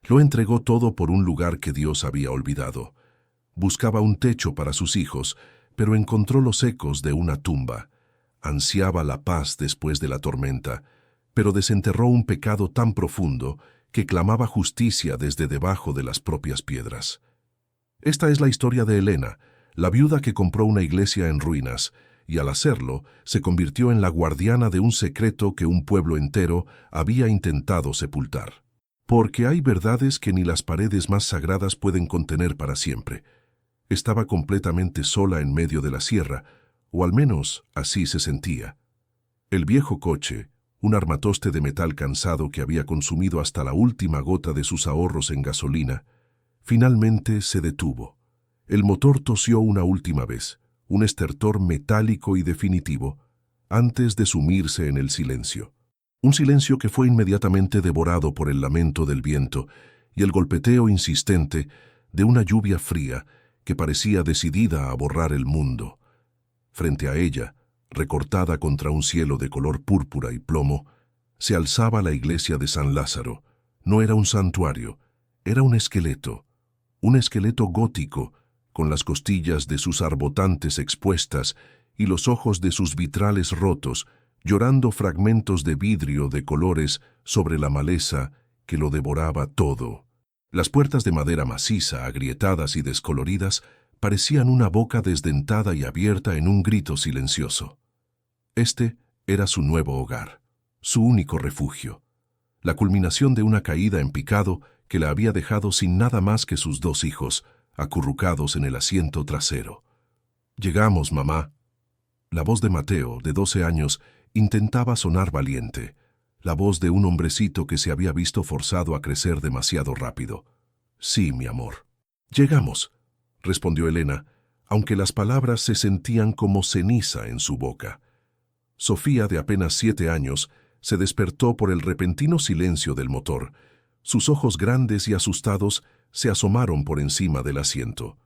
Lo entregó todo por un lugar que Dios había olvidado. Buscaba un techo para sus hijos, pero encontró los ecos de una tumba. Ansiaba la paz después de la tormenta, pero desenterró un pecado tan profundo que clamaba justicia desde debajo de las propias piedras. Esta es la historia de Elena, la viuda que compró una iglesia en ruinas, y al hacerlo se convirtió en la guardiana de un secreto que un pueblo entero había intentado sepultar. Porque hay verdades que ni las paredes más sagradas pueden contener para siempre. Estaba completamente sola en medio de la sierra, o al menos así se sentía. El viejo coche, un armatoste de metal cansado que había consumido hasta la última gota de sus ahorros en gasolina, finalmente se detuvo. El motor tosió una última vez, un estertor metálico y definitivo, antes de sumirse en el silencio. Un silencio que fue inmediatamente devorado por el lamento del viento y el golpeteo insistente de una lluvia fría que parecía decidida a borrar el mundo. Frente a ella, recortada contra un cielo de color púrpura y plomo, se alzaba la iglesia de San Lázaro. No era un santuario, era un esqueleto gótico, con las costillas de sus arbotantes expuestas y los ojos de sus vitrales rotos, llorando fragmentos de vidrio de colores sobre la maleza que lo devoraba todo. Las puertas de madera maciza, agrietadas y descoloridas, parecían una boca desdentada y abierta en un grito silencioso. Este era su nuevo hogar, su único refugio, la culminación de una caída en picado que la había dejado sin nada más que sus 2 hijos, acurrucados en el asiento trasero. «Llegamos, mamá». La voz de Mateo, de 12 años, intentaba sonar valiente, la voz de un hombrecito que se había visto forzado a crecer demasiado rápido. «Sí, mi amor». «Llegamos», respondió Elena, aunque las palabras se sentían como ceniza en su boca. Sofía, de apenas 7 años, se despertó por el repentino silencio del motor. Sus ojos grandes y asustados se asomaron por encima del asiento.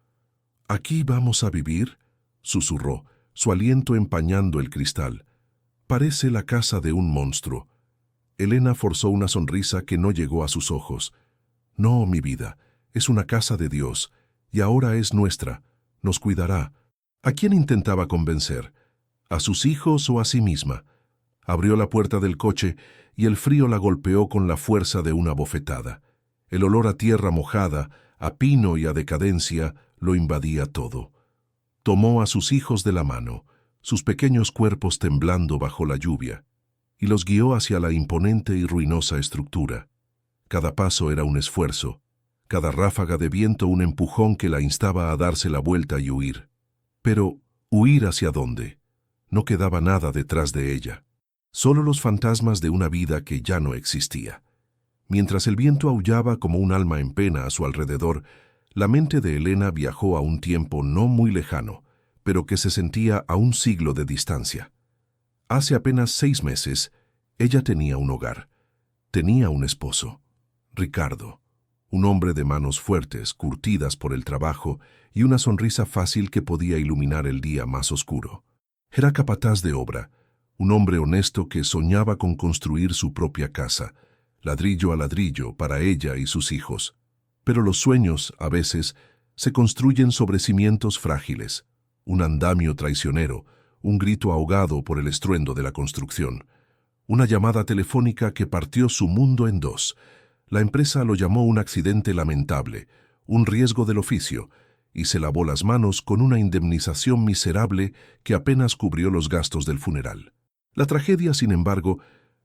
«¿Aquí vamos a vivir?», susurró, su aliento empañando el cristal. «Parece la casa de un monstruo». Elena forzó una sonrisa que no llegó a sus ojos. «No, mi vida, es una casa de Dios, y ahora es nuestra, nos cuidará». ¿A quién intentaba convencer? ¿A sus hijos o a sí misma? Abrió la puerta del coche y el frío la golpeó con la fuerza de una bofetada. El olor a tierra mojada, a pino y a decadencia lo invadía todo. Tomó a sus hijos de la mano, sus pequeños cuerpos temblando bajo la lluvia, y los guió hacia la imponente y ruinosa estructura. Cada paso era un esfuerzo, cada ráfaga de viento un empujón que la instaba a darse la vuelta y huir. Pero, ¿huir hacia dónde? No quedaba nada detrás de ella. Solo los fantasmas de una vida que ya no existía. Mientras el viento aullaba como un alma en pena a su alrededor, la mente de Elena viajó a un tiempo no muy lejano, pero que se sentía a un siglo de distancia. Hace apenas 6 meses, ella tenía un hogar. Tenía un esposo, Ricardo, un hombre de manos fuertes, curtidas por el trabajo, y una sonrisa fácil que podía iluminar el día más oscuro. Era capataz de obra, un hombre honesto que soñaba con construir su propia casa, ladrillo a ladrillo para ella y sus hijos. Pero los sueños, a veces, se construyen sobre cimientos frágiles, un andamio traicionero, un grito ahogado por el estruendo de la construcción, una llamada telefónica que partió su mundo en 2. La empresa lo llamó un accidente lamentable, un riesgo del oficio, y se lavó las manos con una indemnización miserable que apenas cubrió los gastos del funeral. La tragedia, sin embargo,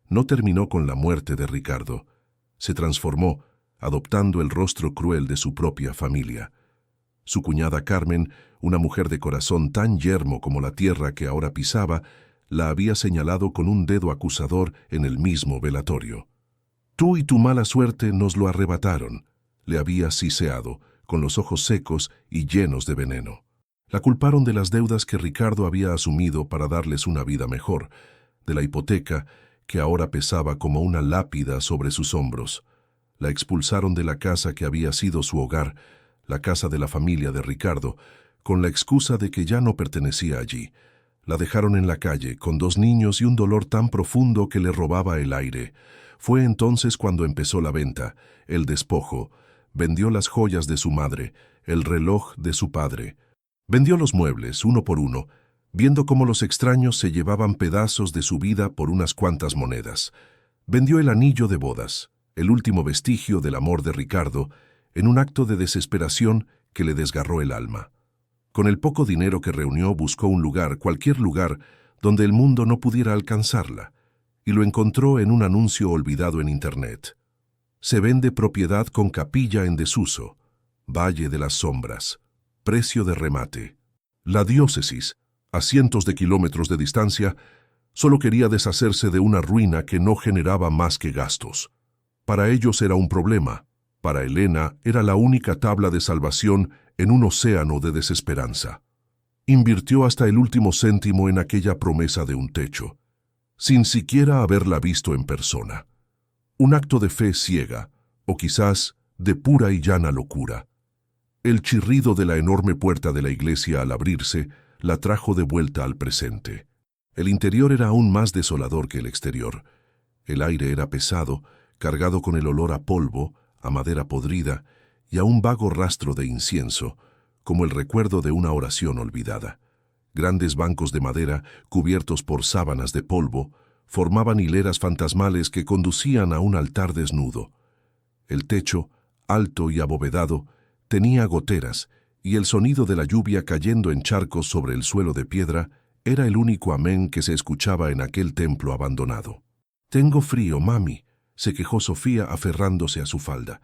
no terminó con la muerte de Ricardo. Se transformó, adoptando el rostro cruel de su propia familia. Su cuñada Carmen, una mujer de corazón tan yermo como la tierra que ahora pisaba, la había señalado con un dedo acusador en el mismo velatorio. «Tú y tu mala suerte nos lo arrebataron», le había siseado, con los ojos secos y llenos de veneno. La culparon de las deudas que Ricardo había asumido para darles una vida mejor, de la hipoteca que ahora pesaba como una lápida sobre sus hombros. La expulsaron de la casa que había sido su hogar, la casa de la familia de Ricardo, con la excusa de que ya no pertenecía allí. La dejaron en la calle, con 2 niños y un dolor tan profundo que le robaba el aire. Fue entonces cuando empezó la venta, el despojo. Vendió las joyas de su madre, el reloj de su padre. Vendió los muebles, uno por uno, viendo cómo los extraños se llevaban pedazos de su vida por unas cuantas monedas. Vendió el anillo de bodas, el último vestigio del amor de Ricardo, en un acto de desesperación que le desgarró el alma. Con el poco dinero que reunió buscó un lugar, cualquier lugar, donde el mundo no pudiera alcanzarla, y lo encontró en un anuncio olvidado en Internet. Se vende propiedad con capilla en desuso, Valle de las Sombras, precio de remate. La diócesis, a cientos de kilómetros de distancia, solo quería deshacerse de una ruina que no generaba más que gastos. Para ellos era un problema. Para Elena era la única tabla de salvación en un océano de desesperanza. Invirtió hasta el último céntimo en aquella promesa de un techo, sin siquiera haberla visto en persona. Un acto de fe ciega, o quizás de pura y llana locura. El chirrido de la enorme puerta de la iglesia al abrirse la trajo de vuelta al presente. El interior era aún más desolador que el exterior. El aire era pesado, cargado con el olor a polvo, a madera podrida y a un vago rastro de incienso, como el recuerdo de una oración olvidada. Grandes bancos de madera, cubiertos por sábanas de polvo, formaban hileras fantasmales que conducían a un altar desnudo. El techo, alto y abovedado, tenía goteras, y el sonido de la lluvia cayendo en charcos sobre el suelo de piedra era el único amén que se escuchaba en aquel templo abandonado. «Tengo frío, mami», se quejó Sofía aferrándose a su falda.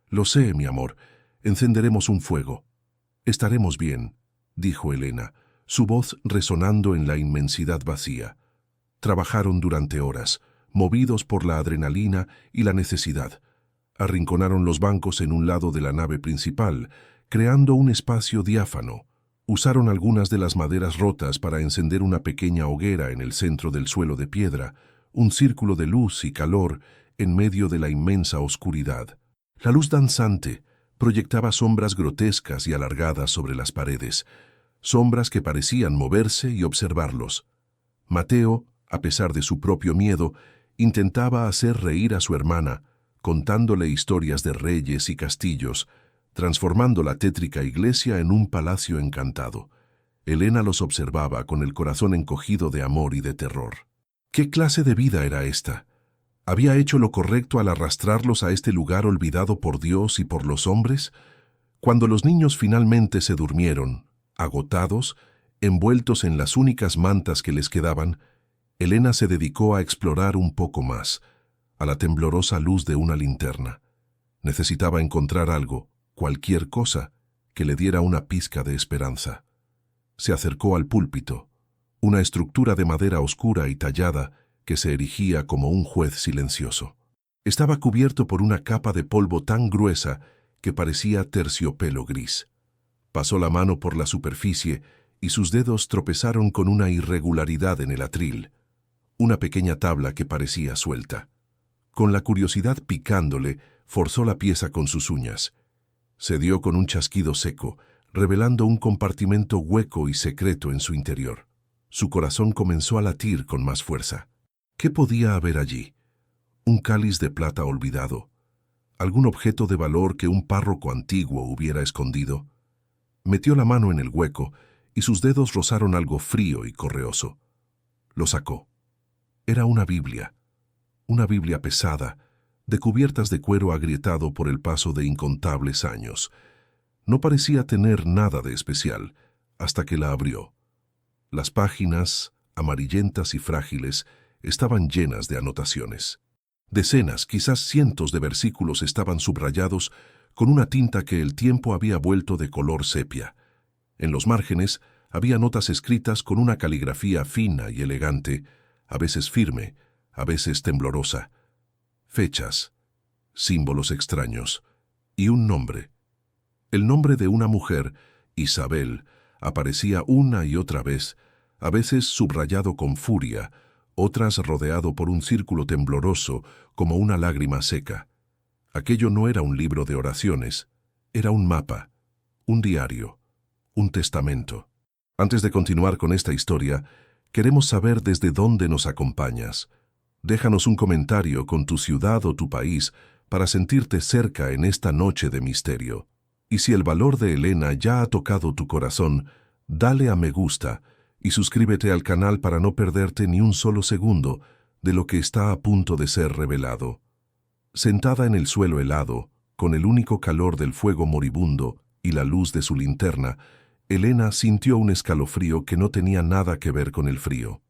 «Lo sé, mi amor. Encenderemos un fuego». «Estaremos bien», dijo Elena, su voz resonando en la inmensidad vacía. Trabajaron durante horas, movidos por la adrenalina y la necesidad. Arrinconaron los bancos en un lado de la nave principal, creando un espacio diáfano. Usaron algunas de las maderas rotas para encender una pequeña hoguera en el centro del suelo de piedra, un círculo de luz y calor en medio de la inmensa oscuridad. La luz danzante proyectaba sombras grotescas y alargadas sobre las paredes, sombras que parecían moverse y observarlos. Mateo, a pesar de su propio miedo, intentaba hacer reír a su hermana, contándole historias de reyes y castillos, transformando la tétrica iglesia en un palacio encantado. Elena los observaba con el corazón encogido de amor y de terror. ¿Qué clase de vida era esta? ¿Había hecho lo correcto al arrastrarlos a este lugar olvidado por Dios y por los hombres? Cuando los niños finalmente se durmieron, agotados, envueltos en las únicas mantas que les quedaban, Elena se dedicó a explorar un poco más, a la temblorosa luz de una linterna. Necesitaba encontrar algo, cualquier cosa, que le diera una pizca de esperanza. Se acercó al púlpito, una estructura de madera oscura y tallada que se erigía como un juez silencioso. Estaba cubierto por una capa de polvo tan gruesa que parecía terciopelo gris. Pasó la mano por la superficie y sus dedos tropezaron con una irregularidad en el atril, una pequeña tabla que parecía suelta. Con la curiosidad picándole, forzó la pieza con sus uñas. Se dio con un chasquido seco, revelando un compartimento hueco y secreto en su interior. Su corazón comenzó a latir con más fuerza. ¿Qué podía haber allí? ¿Un cáliz de plata olvidado? ¿Algún objeto de valor que un párroco antiguo hubiera escondido? Metió la mano en el hueco y sus dedos rozaron algo frío y correoso. Lo sacó. Era una Biblia pesada, de cubiertas de cuero agrietado por el paso de incontables años. No parecía tener nada de especial, hasta que la abrió. Las páginas, amarillentas y frágiles, estaban llenas de anotaciones. Decenas, quizás cientos de versículos estaban subrayados con una tinta que el tiempo había vuelto de color sepia. En los márgenes había notas escritas con una caligrafía fina y elegante, a veces firme, a veces temblorosa. Fechas, símbolos extraños y un nombre. El nombre de una mujer, Isabel, aparecía una y otra vez, a veces subrayado con furia, otras rodeado por un círculo tembloroso como una lágrima seca. Aquello no era un libro de oraciones, era un mapa, un diario, un testamento. Antes de continuar con esta historia, queremos saber desde dónde nos acompañas. Déjanos un comentario con tu ciudad o tu país para sentirte cerca en esta noche de misterio. Y si el valor de Elena ya ha tocado tu corazón, dale a me gusta y suscríbete al canal para no perderte ni un solo segundo de lo que está a punto de ser revelado. Sentada en el suelo helado, con el único calor del fuego moribundo y la luz de su linterna, Elena sintió un escalofrío que no tenía nada que ver con el frío.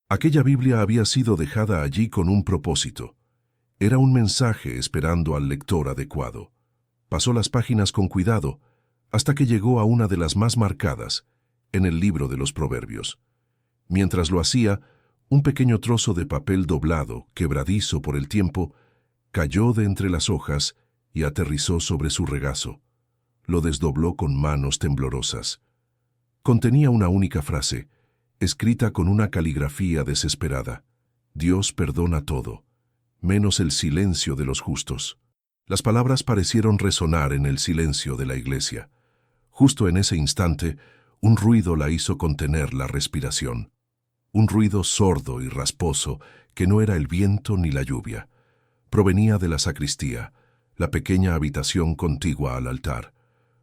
Aquella Biblia había sido dejada allí con un propósito. Era un mensaje esperando al lector adecuado. Pasó las páginas con cuidado, hasta que llegó a una de las más marcadas, en el libro de los Proverbios. Mientras lo hacía, un pequeño trozo de papel doblado, quebradizo por el tiempo, cayó de entre las hojas y aterrizó sobre su regazo. Lo desdobló con manos temblorosas. Contenía una única frase, escrita con una caligrafía desesperada. Dios perdona todo, menos el silencio de los justos. Las palabras parecieron resonar en el silencio de la iglesia. Justo en ese instante, un ruido la hizo contener la respiración. Un ruido sordo y rasposo que no era el viento ni la lluvia. Provenía de la sacristía, la pequeña habitación contigua al altar.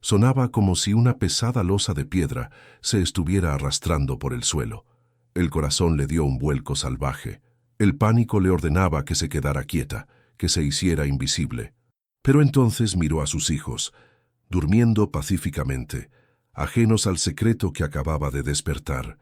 Sonaba como si una pesada losa de piedra se estuviera arrastrando por el suelo. El corazón le dio un vuelco salvaje. El pánico le ordenaba que se quedara quieta, que se hiciera invisible. Pero entonces miró a sus hijos, durmiendo pacíficamente, ajenos al secreto que acababa de despertar.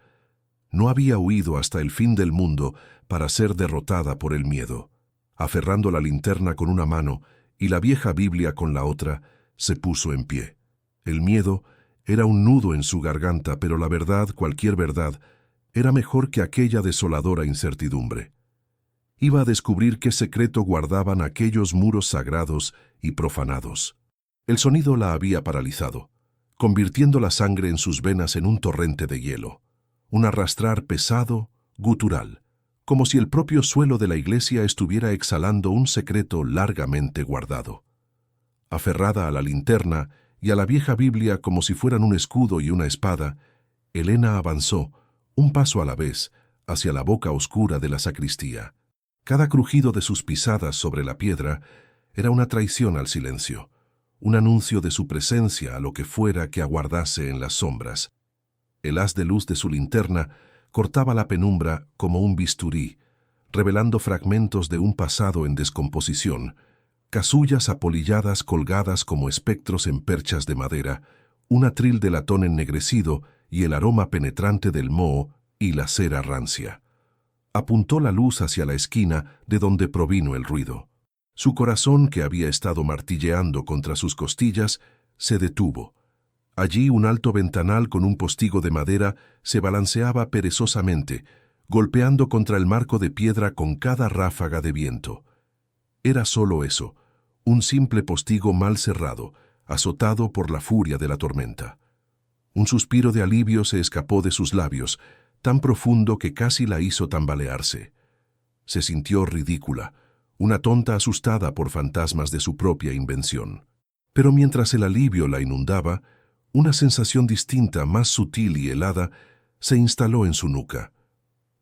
No había huido hasta el fin del mundo para ser derrotada por el miedo. Aferrando la linterna con una mano y la vieja Biblia con la otra, se puso en pie. El miedo era un nudo en su garganta, pero la verdad, cualquier verdad, era mejor que aquella desoladora incertidumbre. Iba a descubrir qué secreto guardaban aquellos muros sagrados y profanados. El sonido la había paralizado, convirtiendo la sangre en sus venas en un torrente de hielo. Un arrastrar pesado, gutural, como si el propio suelo de la iglesia estuviera exhalando un secreto largamente guardado. Aferrada a la linterna y a la vieja Biblia como si fueran un escudo y una espada, Elena avanzó, un paso a la vez, hacia la boca oscura de la sacristía. Cada crujido de sus pisadas sobre la piedra era una traición al silencio, un anuncio de su presencia a lo que fuera que aguardase en las sombras. El haz de luz de su linterna cortaba la penumbra como un bisturí, revelando fragmentos de un pasado en descomposición, casullas apolilladas colgadas como espectros en perchas de madera, un atril de latón ennegrecido y el aroma penetrante del moho y la cera rancia. Apuntó la luz hacia la esquina de donde provino el ruido. Su corazón, que había estado martilleando contra sus costillas, se detuvo. Allí un alto ventanal con un postigo de madera se balanceaba perezosamente, golpeando contra el marco de piedra con cada ráfaga de viento. Era solo eso, un simple postigo mal cerrado, azotado por la furia de la tormenta. Un suspiro de alivio se escapó de sus labios, tan profundo que casi la hizo tambalearse. Se sintió ridícula, una tonta asustada por fantasmas de su propia invención. Pero mientras el alivio la inundaba, una sensación distinta, más sutil y helada, se instaló en su nuca.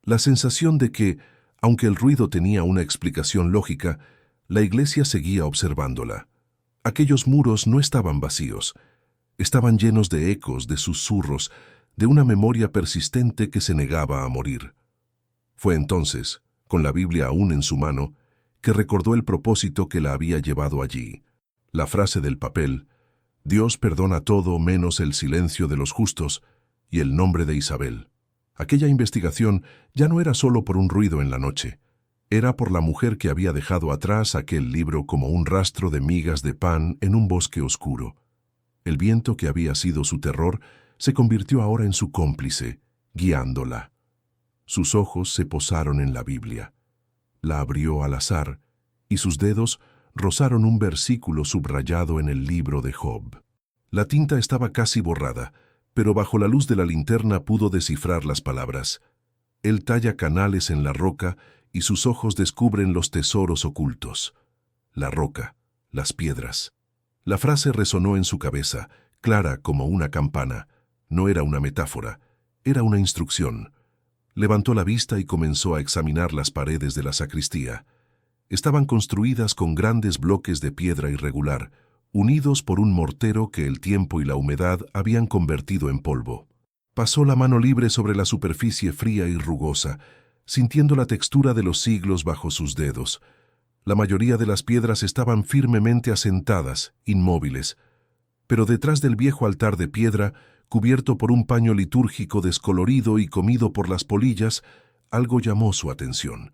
La sensación de que, aunque el ruido tenía una explicación lógica, la iglesia seguía observándola. Aquellos muros no estaban vacíos, estaban llenos de ecos, de susurros, de una memoria persistente que se negaba a morir. Fue entonces, con la Biblia aún en su mano, que recordó el propósito que la había llevado allí. La frase del papel, Dios perdona todo menos el silencio de los justos, y el nombre de Isabel. Aquella investigación ya no era solo por un ruido en la noche, era por la mujer que había dejado atrás aquel libro como un rastro de migas de pan en un bosque oscuro. El viento que había sido su terror se convirtió ahora en su cómplice, guiándola. Sus ojos se posaron en la Biblia. La abrió al azar, y sus dedos rozaron un versículo subrayado en el libro de Job. La tinta estaba casi borrada, pero bajo la luz de la linterna pudo descifrar las palabras. Él talla canales en la roca y sus ojos descubren los tesoros ocultos. La roca, las piedras. La frase resonó en su cabeza, clara como una campana. No era una metáfora, era una instrucción. Levantó la vista y comenzó a examinar las paredes de la sacristía. Estaban construidas con grandes bloques de piedra irregular, unidos por un mortero que el tiempo y la humedad habían convertido en polvo. Pasó la mano libre sobre la superficie fría y rugosa, sintiendo la textura de los siglos bajo sus dedos. La mayoría de las piedras estaban firmemente asentadas, inmóviles, pero detrás del viejo altar de piedra, cubierto por un paño litúrgico descolorido y comido por las polillas, algo llamó su atención.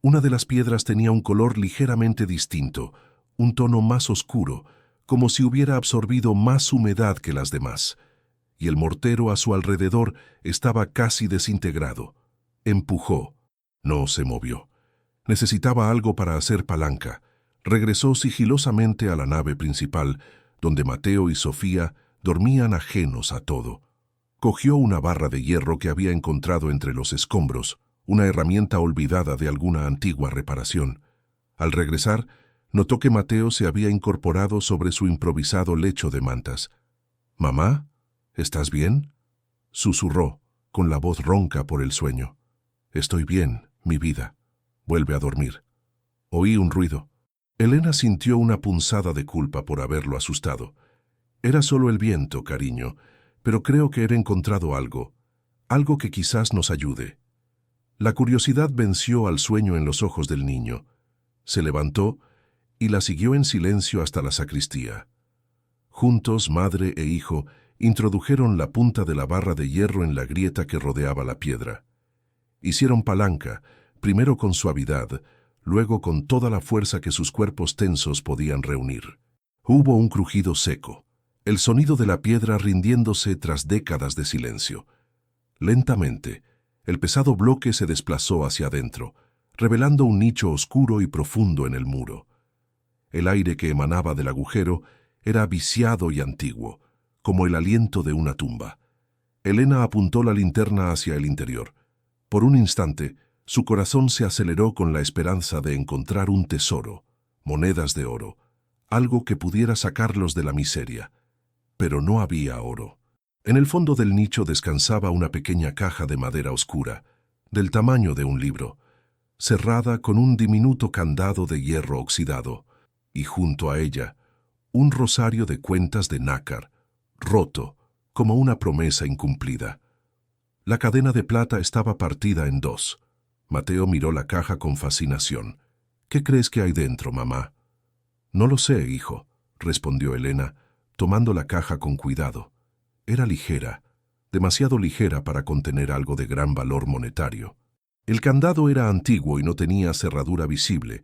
Una de las piedras tenía un color ligeramente distinto, un tono más oscuro, como si hubiera absorbido más humedad que las demás, y el mortero a su alrededor estaba casi desintegrado. Empujó. No se movió. Necesitaba algo para hacer palanca. Regresó sigilosamente a la nave principal, donde Mateo y Sofía dormían ajenos a todo. Cogió una barra de hierro que había encontrado entre los escombros, una herramienta olvidada de alguna antigua reparación. Al regresar, notó que Mateo se había incorporado sobre su improvisado lecho de mantas. «¿Mamá? ¿Estás bien?», susurró, con la voz ronca por el sueño. «Estoy bien, mi vida. Vuelve a dormir». Oí un ruido. Elena sintió una punzada de culpa por haberlo asustado. «Era solo el viento, cariño, pero creo que he encontrado algo que quizás nos ayude». La curiosidad venció al sueño en los ojos del niño. Se levantó y la siguió en silencio hasta la sacristía. Juntos, madre e hijo, introdujeron la punta de la barra de hierro en la grieta que rodeaba la piedra. Hicieron palanca, primero con suavidad, luego con toda la fuerza que sus cuerpos tensos podían reunir. Hubo un crujido seco, el sonido de la piedra rindiéndose tras décadas de silencio. Lentamente, el pesado bloque se desplazó hacia adentro, revelando un nicho oscuro y profundo en el muro. El aire que emanaba del agujero era viciado y antiguo, como el aliento de una tumba. Elena apuntó la linterna hacia el interior. Por un instante, su corazón se aceleró con la esperanza de encontrar un tesoro, monedas de oro, algo que pudiera sacarlos de la miseria. Pero no había oro. En el fondo del nicho descansaba una pequeña caja de madera oscura, del tamaño de un libro, cerrada con un diminuto candado de hierro oxidado, y junto a ella, un rosario de cuentas de nácar, roto, como una promesa incumplida. La cadena de plata estaba partida en dos. Mateo miró la caja con fascinación. «¿Qué crees que hay dentro, mamá?» «No lo sé, hijo», respondió Elena, tomando la caja con cuidado. Era ligera, demasiado ligera para contener algo de gran valor monetario. El candado era antiguo y no tenía cerradura visible.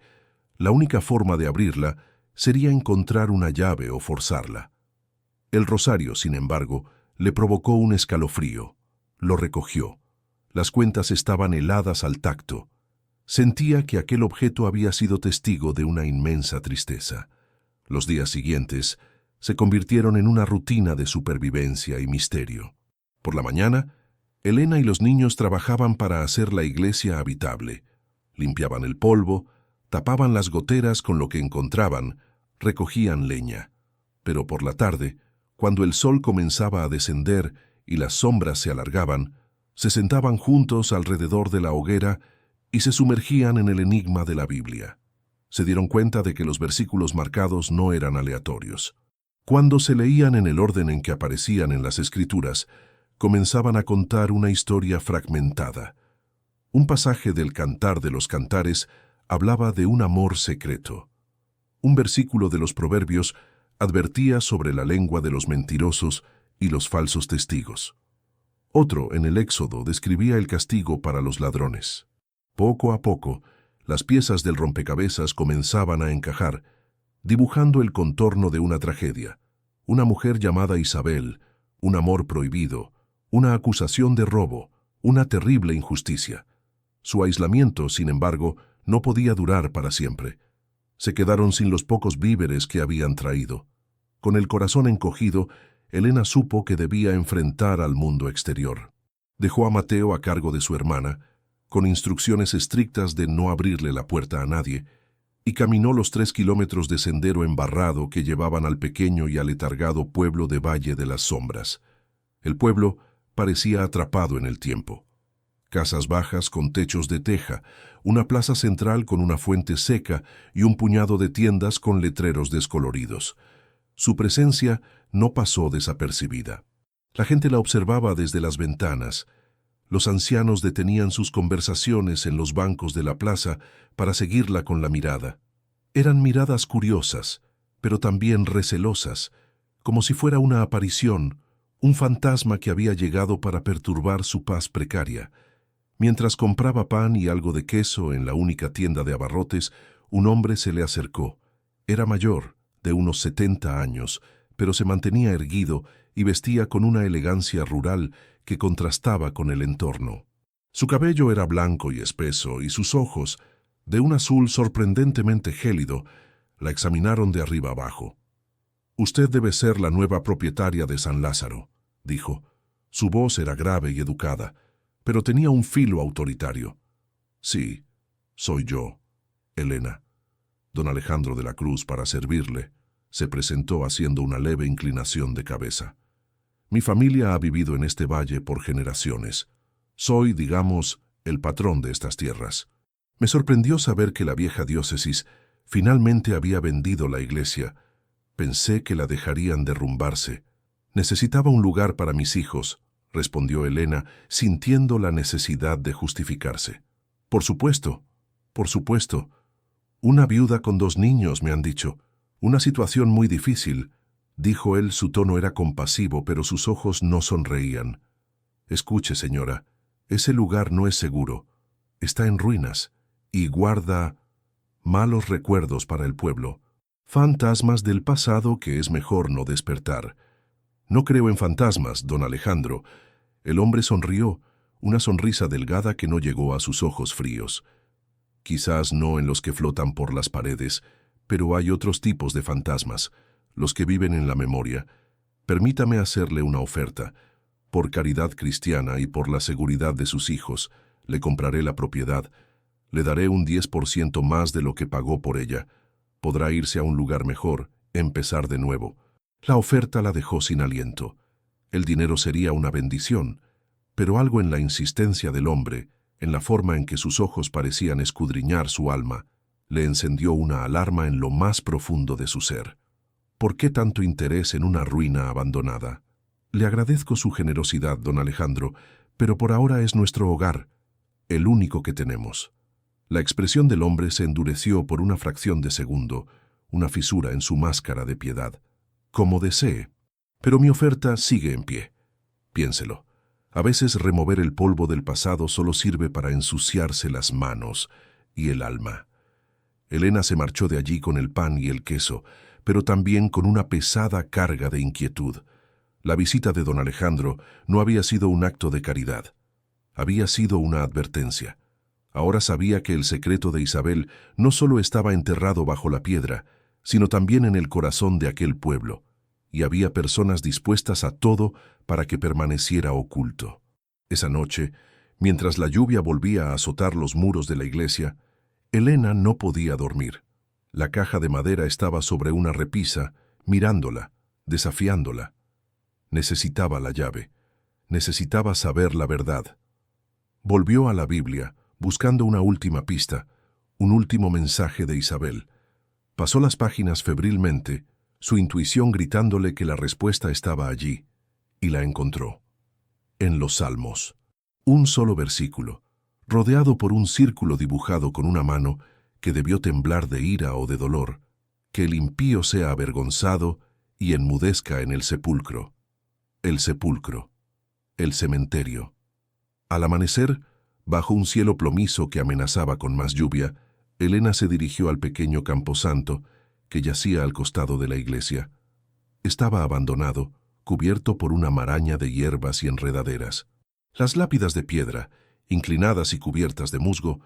La única forma de abrirla sería encontrar una llave o forzarla. El rosario, sin embargo, le provocó un escalofrío. Lo recogió. Las cuentas estaban heladas al tacto. Sentía que aquel objeto había sido testigo de una inmensa tristeza. Los días siguientes se convirtieron en una rutina de supervivencia y misterio. Por la mañana, Elena y los niños trabajaban para hacer la iglesia habitable. Limpiaban el polvo, tapaban las goteras con lo que encontraban, recogían leña. Pero por la tarde, cuando el sol comenzaba a descender y las sombras se alargaban, se sentaban juntos alrededor de la hoguera y se sumergían en el enigma de la Biblia. Se dieron cuenta de que los versículos marcados no eran aleatorios. Cuando se leían en el orden en que aparecían en las Escrituras, comenzaban a contar una historia fragmentada. Un pasaje del Cantar de los Cantares hablaba de un amor secreto. Un versículo de los Proverbios advertía sobre la lengua de los mentirosos y los falsos testigos. Otro, en el Éxodo, describía el castigo para los ladrones. Poco a poco, las piezas del rompecabezas comenzaban a encajar, dibujando el contorno de una tragedia, una mujer llamada Isabel, un amor prohibido, una acusación de robo, una terrible injusticia. Su aislamiento, sin embargo, no podía durar para siempre. Se quedaron sin los pocos víveres que habían traído. Con el corazón encogido, Elena supo que debía enfrentar al mundo exterior. Dejó a Mateo a cargo de su hermana, con instrucciones estrictas de no abrirle la puerta a nadie, y caminó los 3 kilómetros de sendero embarrado que llevaban al pequeño y aletargado pueblo de Valle de las Sombras. El pueblo parecía atrapado en el tiempo. Casas bajas con techos de teja, una plaza central con una fuente seca y un puñado de tiendas con letreros descoloridos. Su presencia no pasó desapercibida. La gente la observaba desde las ventanas. Los ancianos detenían sus conversaciones en los bancos de la plaza para seguirla con la mirada. Eran miradas curiosas, pero también recelosas, como si fuera una aparición, un fantasma que había llegado para perturbar su paz precaria. Mientras compraba pan y algo de queso en la única tienda de abarrotes, un hombre se le acercó. Era mayor, de unos 70 años, pero se mantenía erguido y vestía con una elegancia rural que contrastaba con el entorno. Su cabello era blanco y espeso, y sus ojos, de un azul sorprendentemente gélido, la examinaron de arriba abajo. «Usted debe ser la nueva propietaria de San Lázaro», dijo. Su voz era grave y educada, pero tenía un filo autoritario. «Sí, soy yo, Elena». Don Alejandro de la Cruz, para servirle, se presentó haciendo una leve inclinación de cabeza. «Mi familia ha vivido en este valle por generaciones. Soy, digamos, el patrón de estas tierras». Me sorprendió saber que la vieja diócesis finalmente había vendido la iglesia. Pensé que la dejarían derrumbarse. «Necesitaba un lugar para mis hijos», respondió Elena, sintiendo la necesidad de justificarse. Por supuesto. Una viuda con 2 niños, me han dicho. Una situación muy difícil», dijo él. Su tono era compasivo, pero sus ojos no sonreían. «Escuche, señora, ese lugar no es seguro. Está en ruinas y guarda malos recuerdos para el pueblo. Fantasmas del pasado que es mejor no despertar». «No creo en fantasmas, don Alejandro». El hombre sonrió, una sonrisa delgada que no llegó a sus ojos fríos. «Quizás no en los que flotan por las paredes, pero hay otros tipos de fantasmas, los que viven en la memoria. Permítame hacerle una oferta. Por caridad cristiana y por la seguridad de sus hijos, le compraré la propiedad. Le daré un 10% más de lo que pagó por ella. Podrá irse a un lugar mejor, empezar de nuevo». La oferta la dejó sin aliento. El dinero sería una bendición, pero algo en la insistencia del hombre, en la forma en que sus ojos parecían escudriñar su alma, le encendió una alarma en lo más profundo de su ser. ¿Por qué tanto interés en una ruina abandonada? «Le agradezco su generosidad, don Alejandro, pero por ahora es nuestro hogar, el único que tenemos». La expresión del hombre se endureció por una fracción de segundo, una fisura en su máscara de piedad. «Como desee, pero mi oferta sigue en pie. Piénselo. A veces remover el polvo del pasado solo sirve para ensuciarse las manos y el alma». Elena se marchó de allí con el pan y el queso, pero también con una pesada carga de inquietud. La visita de don Alejandro no había sido un acto de caridad. Había sido una advertencia. Ahora sabía que el secreto de Isabel no solo estaba enterrado bajo la piedra, sino también en el corazón de aquel pueblo, y había personas dispuestas a todo para que permaneciera oculto. Esa noche, mientras la lluvia volvía a azotar los muros de la iglesia, Elena no podía dormir. La caja de madera estaba sobre una repisa, mirándola, desafiándola. Necesitaba la llave. Necesitaba saber la verdad. Volvió a la Biblia, buscando una última pista, un último mensaje de Isabel. Pasó las páginas febrilmente, su intuición gritándole que la respuesta estaba allí, y la encontró. En los Salmos. Un solo versículo, rodeado por un círculo dibujado con una mano que debió temblar de ira o de dolor, que el impío sea avergonzado y enmudezca en el sepulcro. El sepulcro. El cementerio. Al amanecer, bajo un cielo plomizo que amenazaba con más lluvia, Elena se dirigió al pequeño camposanto que yacía al costado de la iglesia. Estaba abandonado, cubierto por una maraña de hierbas y enredaderas. Las lápidas de piedra, inclinadas y cubiertas de musgo,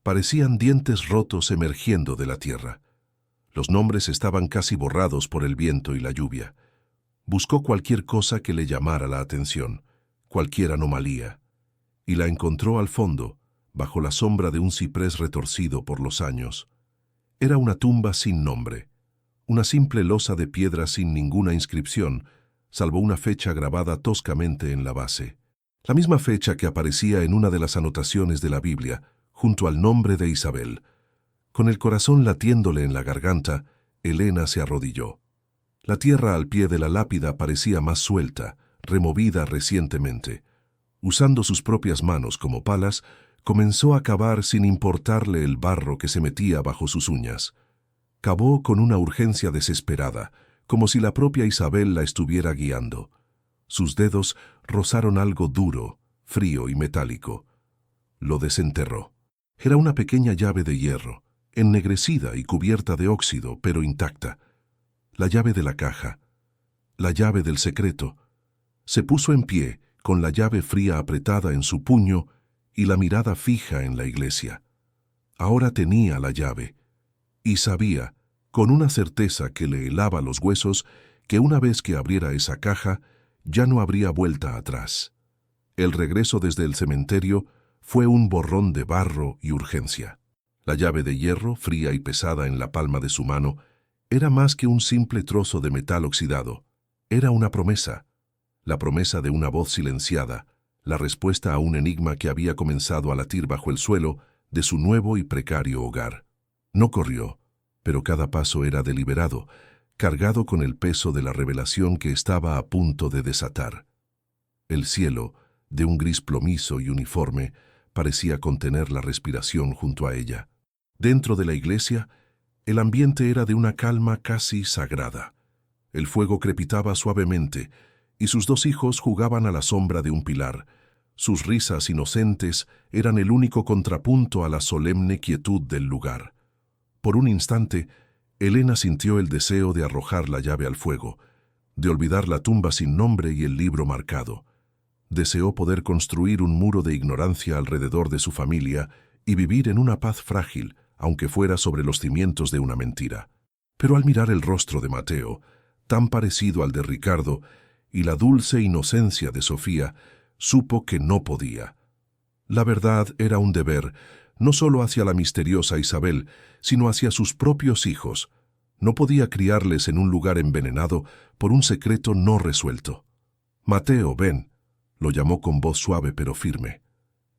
parecían dientes rotos emergiendo de la tierra. Los nombres estaban casi borrados por el viento y la lluvia. Buscó cualquier cosa que le llamara la atención, cualquier anomalía, y la encontró al fondo, bajo la sombra de un ciprés retorcido por los años. Era una tumba sin nombre, una simple losa de piedra sin ninguna inscripción, salvo una fecha grabada toscamente en la base. la misma fecha que aparecía en una de las anotaciones de la Biblia, junto al nombre de Isabel. Con el corazón latiéndole en la garganta, Elena se arrodilló. La tierra al pie de la lápida parecía más suelta, removida recientemente. Usando sus propias manos como palas, comenzó a cavar sin importarle el barro que se metía bajo sus uñas. Cavó con una urgencia desesperada, como si la propia Isabel la estuviera guiando. Sus dedos rozaron algo duro, frío y metálico. Lo desenterró. Era una pequeña llave de hierro, ennegrecida y cubierta de óxido, pero intacta. La llave de la caja. La llave del secreto. Se puso en pie, con la llave fría apretada en su puño y la mirada fija en la iglesia. Ahora tenía la llave, y sabía, con una certeza que le helaba los huesos, que una vez que abriera esa caja, ya no habría vuelta atrás. El regreso desde el cementerio fue un borrón de barro y urgencia. La llave de hierro, fría y pesada en la palma de su mano, era más que un simple trozo de metal oxidado. Era una promesa, la promesa de una voz silenciada, la respuesta a un enigma que había comenzado a latir bajo el suelo de su nuevo y precario hogar. No corrió, pero cada paso era deliberado, cargado con el peso de la revelación que estaba a punto de desatar. El cielo, de un gris plomizo y uniforme, parecía contener la respiración junto a ella. Dentro de la iglesia, el ambiente era de una calma casi sagrada. El fuego crepitaba suavemente, y sus dos hijos jugaban a la sombra de un pilar. Sus risas inocentes eran el único contrapunto a la solemne quietud del lugar. Por un instante, Elena sintió el deseo de arrojar la llave al fuego, de olvidar la tumba sin nombre y el libro marcado. Deseó poder construir un muro de ignorancia alrededor de su familia y vivir en una paz frágil, aunque fuera sobre los cimientos de una mentira. Pero al mirar el rostro de Mateo, tan parecido al de Ricardo, y la dulce inocencia de Sofía, supo que no podía. La verdad era un deber, no solo hacia la misteriosa Isabel, sino hacia sus propios hijos. No podía criarles en un lugar envenenado por un secreto no resuelto. «Mateo, ven», lo llamó con voz suave pero firme.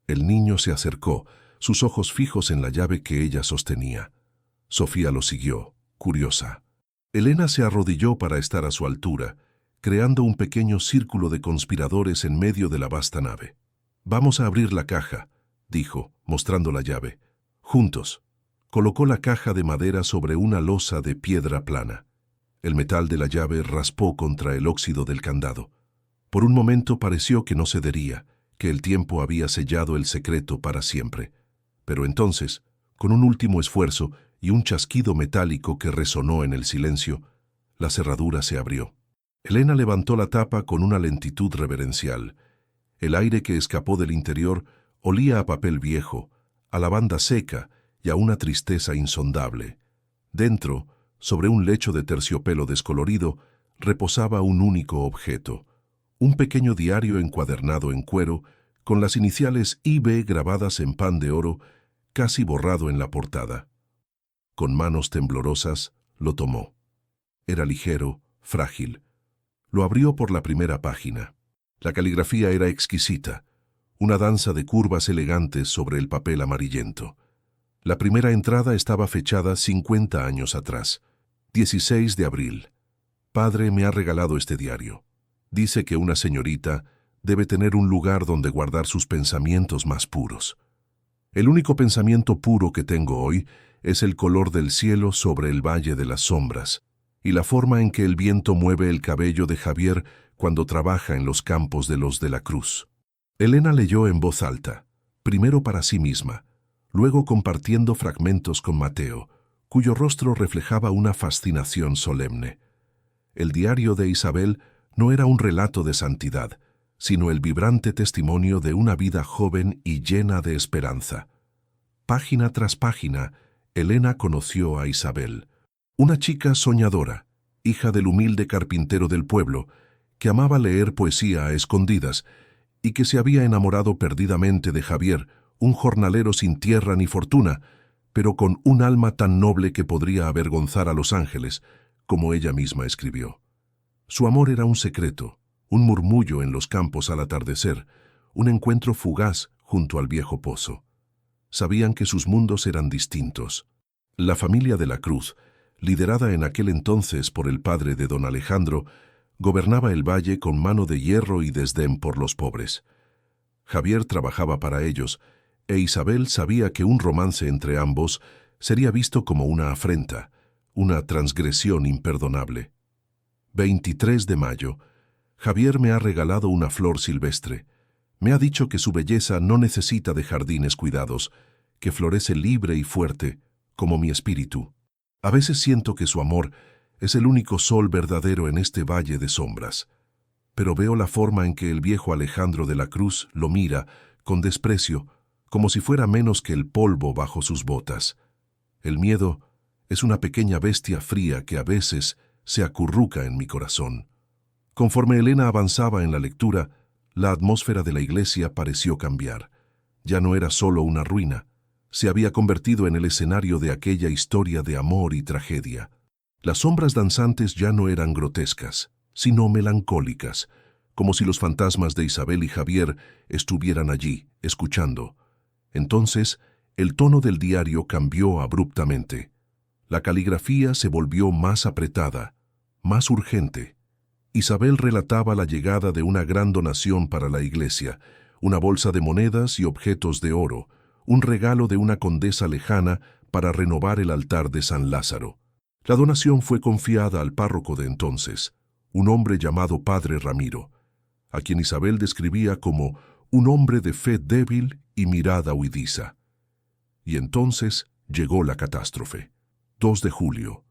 El niño se acercó, sus ojos fijos en la llave que ella sostenía. Sofía lo siguió, curiosa. Elena se arrodilló para estar a su altura, creando un pequeño círculo de conspiradores en medio de la vasta nave. «Vamos a abrir la caja», dijo, mostrando la llave. Juntos. Colocó la caja de madera sobre una losa de piedra plana. El metal de la llave raspó contra el óxido del candado. Por un momento pareció que no cedería, que el tiempo había sellado el secreto para siempre. Pero entonces, con un último esfuerzo y un chasquido metálico que resonó en el silencio, la cerradura se abrió. Elena levantó la tapa con una lentitud reverencial. El aire que escapó del interior olía a papel viejo, a lavanda seca y a una tristeza insondable. Dentro, sobre un lecho de terciopelo descolorido, reposaba un único objeto, un pequeño diario encuadernado en cuero, con las iniciales IB grabadas en pan de oro, casi borrado en la portada. Con manos temblorosas, lo tomó. Era ligero, frágil. Lo abrió por la primera página. La caligrafía era exquisita, una danza de curvas elegantes sobre el papel amarillento. La primera entrada estaba fechada 50 años atrás, 16 de abril. Padre me ha regalado este diario. Dice que una señorita debe tener un lugar donde guardar sus pensamientos más puros. El único pensamiento puro que tengo hoy es el color del cielo sobre el valle de las sombras y la forma en que el viento mueve el cabello de Javier cuando trabaja en los campos de los de la Cruz. Elena leyó en voz alta, primero para sí misma, luego compartiendo fragmentos con Mateo, cuyo rostro reflejaba una fascinación solemne. El diario de Isabel no era un relato de santidad, sino el vibrante testimonio de una vida joven y llena de esperanza. Página tras página, Elena conoció a Isabel, una chica soñadora, hija del humilde carpintero del pueblo, que amaba leer poesía a escondidas y que se había enamorado perdidamente de Javier, un jornalero sin tierra ni fortuna, pero con un alma tan noble que podría avergonzar a los ángeles, como ella misma escribió. Su amor era un secreto, un murmullo en los campos al atardecer, un encuentro fugaz junto al viejo pozo. Sabían que sus mundos eran distintos. La familia de la Cruz, liderada en aquel entonces por el padre de don Alejandro, gobernaba el valle con mano de hierro y desdén por los pobres. Javier trabajaba para ellos, e Isabel sabía que un romance entre ambos sería visto como una afrenta, una transgresión imperdonable. 23 de mayo. Javier me ha regalado una flor silvestre. Me ha dicho que su belleza no necesita de jardines cuidados, que florece libre y fuerte, como mi espíritu. A veces siento que su amor es el único sol verdadero en este valle de sombras. Pero veo la forma en que el viejo Alejandro de la Cruz lo mira, con desprecio, como si fuera menos que el polvo bajo sus botas. El miedo es una pequeña bestia fría que a veces se acurruca en mi corazón. Conforme Elena avanzaba en la lectura, la atmósfera de la iglesia pareció cambiar. Ya no era solo una ruina, se había convertido en el escenario de aquella historia de amor y tragedia. Las sombras danzantes ya no eran grotescas, sino melancólicas, como si los fantasmas de Isabel y Javier estuvieran allí, escuchando. Entonces, el tono del diario cambió abruptamente. La caligrafía se volvió más apretada, más urgente. Isabel relataba la llegada de una gran donación para la iglesia, una bolsa de monedas y objetos de oro, un regalo de una condesa lejana para renovar el altar de San Lázaro. La donación fue confiada al párroco de entonces, un hombre llamado Padre Ramiro, a quien Isabel describía como un hombre de fe débil y mirada huidiza. Y entonces llegó la catástrofe. 2 de julio.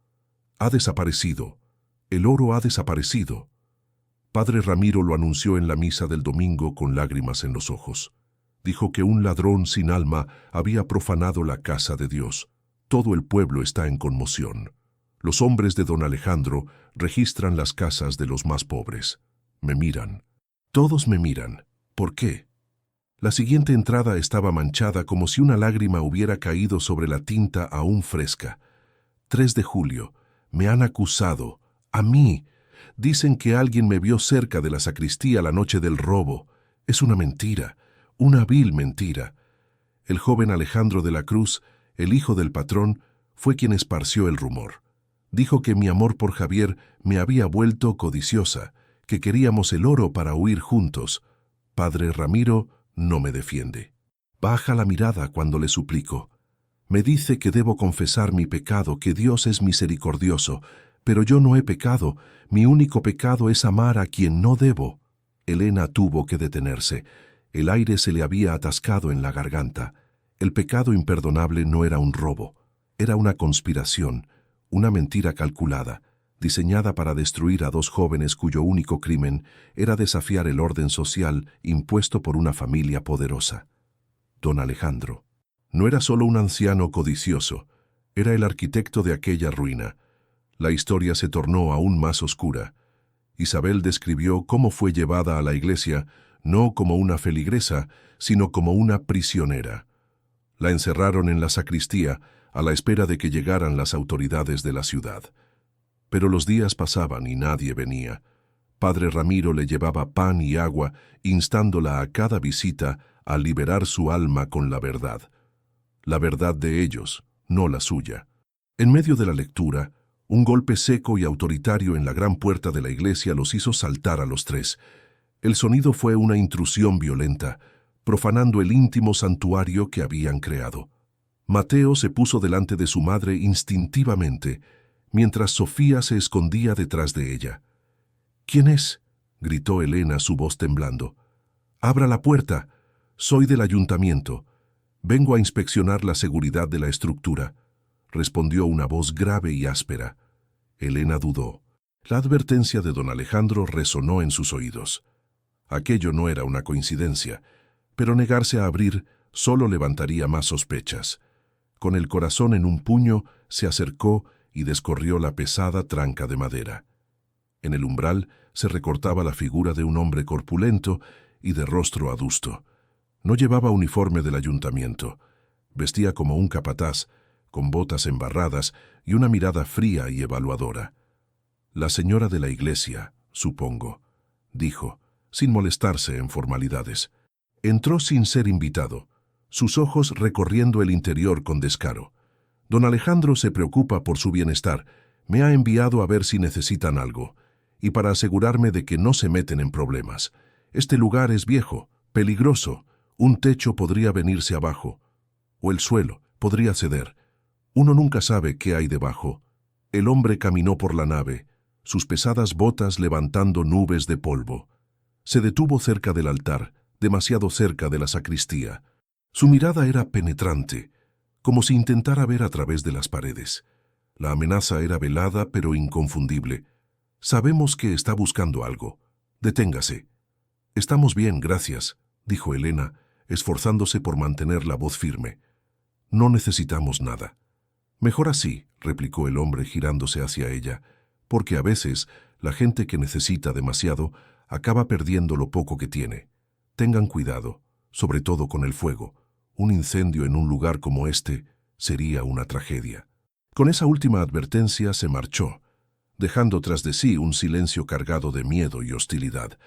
Ha desaparecido. El oro ha desaparecido. Padre Ramiro lo anunció en la misa del domingo con lágrimas en los ojos. Dijo que un ladrón sin alma había profanado la casa de Dios. Todo el pueblo está en conmoción. Los hombres de don Alejandro registran las casas de los más pobres. Me miran. Todos me miran. ¿Por qué? La siguiente entrada estaba manchada como si una lágrima hubiera caído sobre la tinta aún fresca. 3 de julio. Me han acusado. A mí. Dicen que alguien me vio cerca de la sacristía la noche del robo. Es una mentira. Una vil mentira. El joven Alejandro de la Cruz, el hijo del patrón, fue quien esparció el rumor. Dijo que mi amor por Javier me había vuelto codiciosa, que queríamos el oro para huir juntos. Padre Ramiro no me defiende. Baja la mirada cuando le suplico. Me dice que debo confesar mi pecado, que Dios es misericordioso, pero yo no he pecado. Mi único pecado es amar a quien no debo. Elena tuvo que detenerse. El aire se le había atascado en la garganta. El pecado imperdonable no era un robo, era una conspiración, una mentira calculada, diseñada para destruir a 2 jóvenes cuyo único crimen era desafiar el orden social impuesto por una familia poderosa. Don Alejandro no era solo un anciano codicioso, era el arquitecto de aquella ruina. La historia se tornó aún más oscura. Isabel describió cómo fue llevada a la iglesia no como una feligresa, sino como una prisionera. La encerraron en la sacristía a la espera de que llegaran las autoridades de la ciudad. Pero los días pasaban y nadie venía. Padre Ramiro le llevaba pan y agua, instándola a cada visita a liberar su alma con la verdad de ellos, no la suya. En medio de la lectura, un golpe seco y autoritario en la gran puerta de la iglesia los hizo saltar a los 3. El sonido fue una intrusión violenta, profanando el íntimo santuario que habían creado. Mateo se puso delante de su madre instintivamente, mientras Sofía se escondía detrás de ella. «¿Quién es?», gritó Elena, su voz temblando. «Abra la puerta. Soy del ayuntamiento. Vengo a inspeccionar la seguridad de la estructura», respondió una voz grave y áspera. Elena dudó. La advertencia de don Alejandro resonó en sus oídos. Aquello no era una coincidencia, pero negarse a abrir solo levantaría más sospechas. Con el corazón en un puño, se acercó y descorrió la pesada tranca de madera. En el umbral se recortaba la figura de un hombre corpulento y de rostro adusto. No llevaba uniforme del ayuntamiento. Vestía como un capataz, con botas embarradas y una mirada fría y evaluadora. «La señora de la iglesia, supongo», dijo, sin molestarse en formalidades. Entró sin ser invitado, sus ojos recorriendo el interior con descaro. Don Alejandro se preocupa por su bienestar. Me ha enviado a ver si necesitan algo, y para asegurarme de que no se meten en problemas. Este lugar es viejo, peligroso. Un techo podría venirse abajo, o el suelo podría ceder. Uno nunca sabe qué hay debajo. El hombre caminó por la nave, sus pesadas botas levantando nubes de polvo. Se detuvo cerca del altar, demasiado cerca de la sacristía. Su mirada era penetrante, como si intentara ver a través de las paredes. La amenaza era velada pero inconfundible. Sabemos que está buscando algo. Deténgase. Estamos bien, gracias, dijo Elena, esforzándose por mantener la voz firme. No necesitamos nada. Mejor así, replicó el hombre girándose hacia ella, porque a veces la gente que necesita demasiado acaba perdiendo lo poco que tiene. Tengan cuidado, sobre todo con el fuego. Un incendio en un lugar como este sería una tragedia. Con esa última advertencia se marchó, dejando tras de sí un silencio cargado de miedo y hostilidad.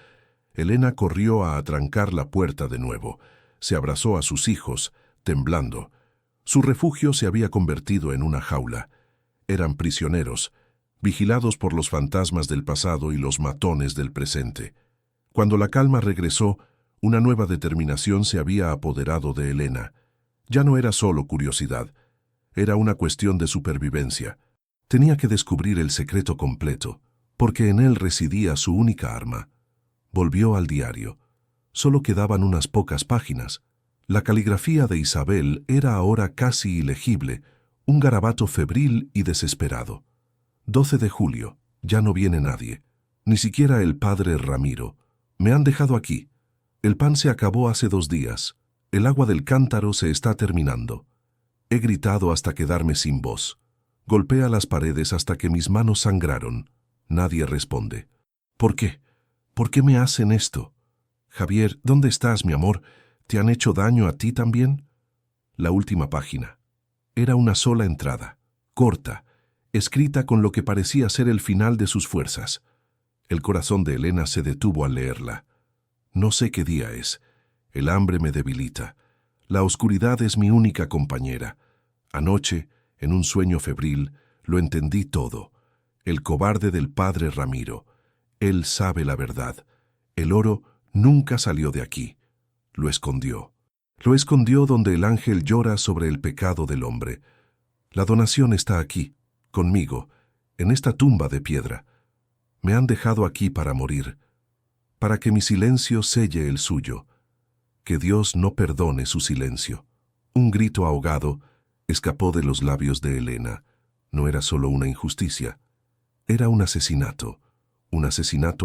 Elena corrió a atrancar la puerta de nuevo. Se abrazó a sus hijos, temblando. Su refugio se había convertido en una jaula. Eran prisioneros, vigilados por los fantasmas del pasado y los matones del presente. Cuando la calma regresó, una nueva determinación se había apoderado de Elena. Ya no era solo curiosidad, era una cuestión de supervivencia. Tenía que descubrir el secreto completo, porque en él residía su única arma. Volvió al diario. Solo quedaban unas pocas páginas. La caligrafía de Isabel era ahora casi ilegible, un garabato febril y desesperado. 12 de julio, ya no viene nadie, ni siquiera el padre Ramiro. Me han dejado aquí. El pan se acabó hace 2 días. El agua del cántaro se está terminando. He gritado hasta quedarme sin voz. Golpea las paredes hasta que mis manos sangraron. Nadie responde. ¿Por qué? ¿Por qué me hacen esto? Javier, ¿dónde estás, mi amor? ¿Te han hecho daño a ti también? La última página. Era una sola entrada, corta, escrita con lo que parecía ser el final de sus fuerzas. El corazón de Elena se detuvo al leerla. No sé qué día es. El hambre me debilita. La oscuridad es mi única compañera. Anoche, en un sueño febril, lo entendí todo. El cobarde del padre Ramiro. Él sabe la verdad. El oro nunca salió de aquí. Lo escondió. Lo escondió donde el ángel llora sobre el pecado del hombre. La donación está aquí, conmigo, en esta tumba de piedra. Me han dejado aquí para morir, para que mi silencio selle el suyo. Que Dios no perdone su silencio. Un grito ahogado escapó de los labios de Elena. No era solo una injusticia, era un asesinato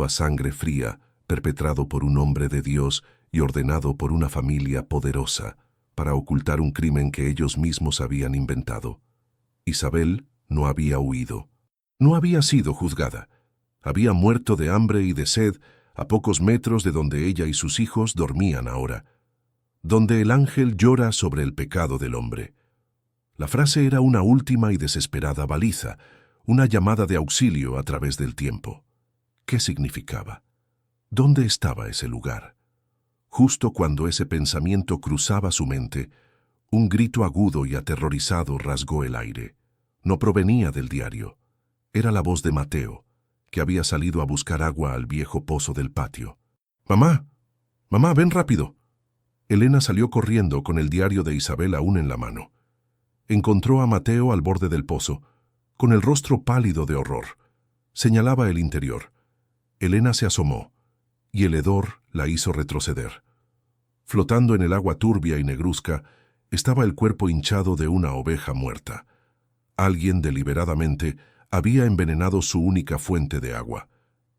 a sangre fría, perpetrado por un hombre de Dios y ordenado por una familia poderosa para ocultar un crimen que ellos mismos habían inventado. Isabel no había huido, no había sido juzgada, había muerto de hambre y de sed a pocos metros de donde ella y sus hijos dormían ahora, donde el ángel llora sobre el pecado del hombre. La frase era una última y desesperada baliza, una llamada de auxilio a través del tiempo. ¿Qué significaba? ¿Dónde estaba ese lugar? Justo cuando ese pensamiento cruzaba su mente, un grito agudo y aterrorizado rasgó el aire. No provenía del diario. Era la voz de Mateo, que había salido a buscar agua al viejo pozo del patio. «¡Mamá! ¡Mamá, ven rápido!». Elena salió corriendo con el diario de Isabel aún en la mano. Encontró a Mateo al borde del pozo, con el rostro pálido de horror. Señalaba el interior. Elena se asomó, y el hedor la hizo retroceder. Flotando en el agua turbia y negruzca, estaba el cuerpo hinchado de una oveja muerta. Alguien deliberadamente había envenenado su única fuente de agua.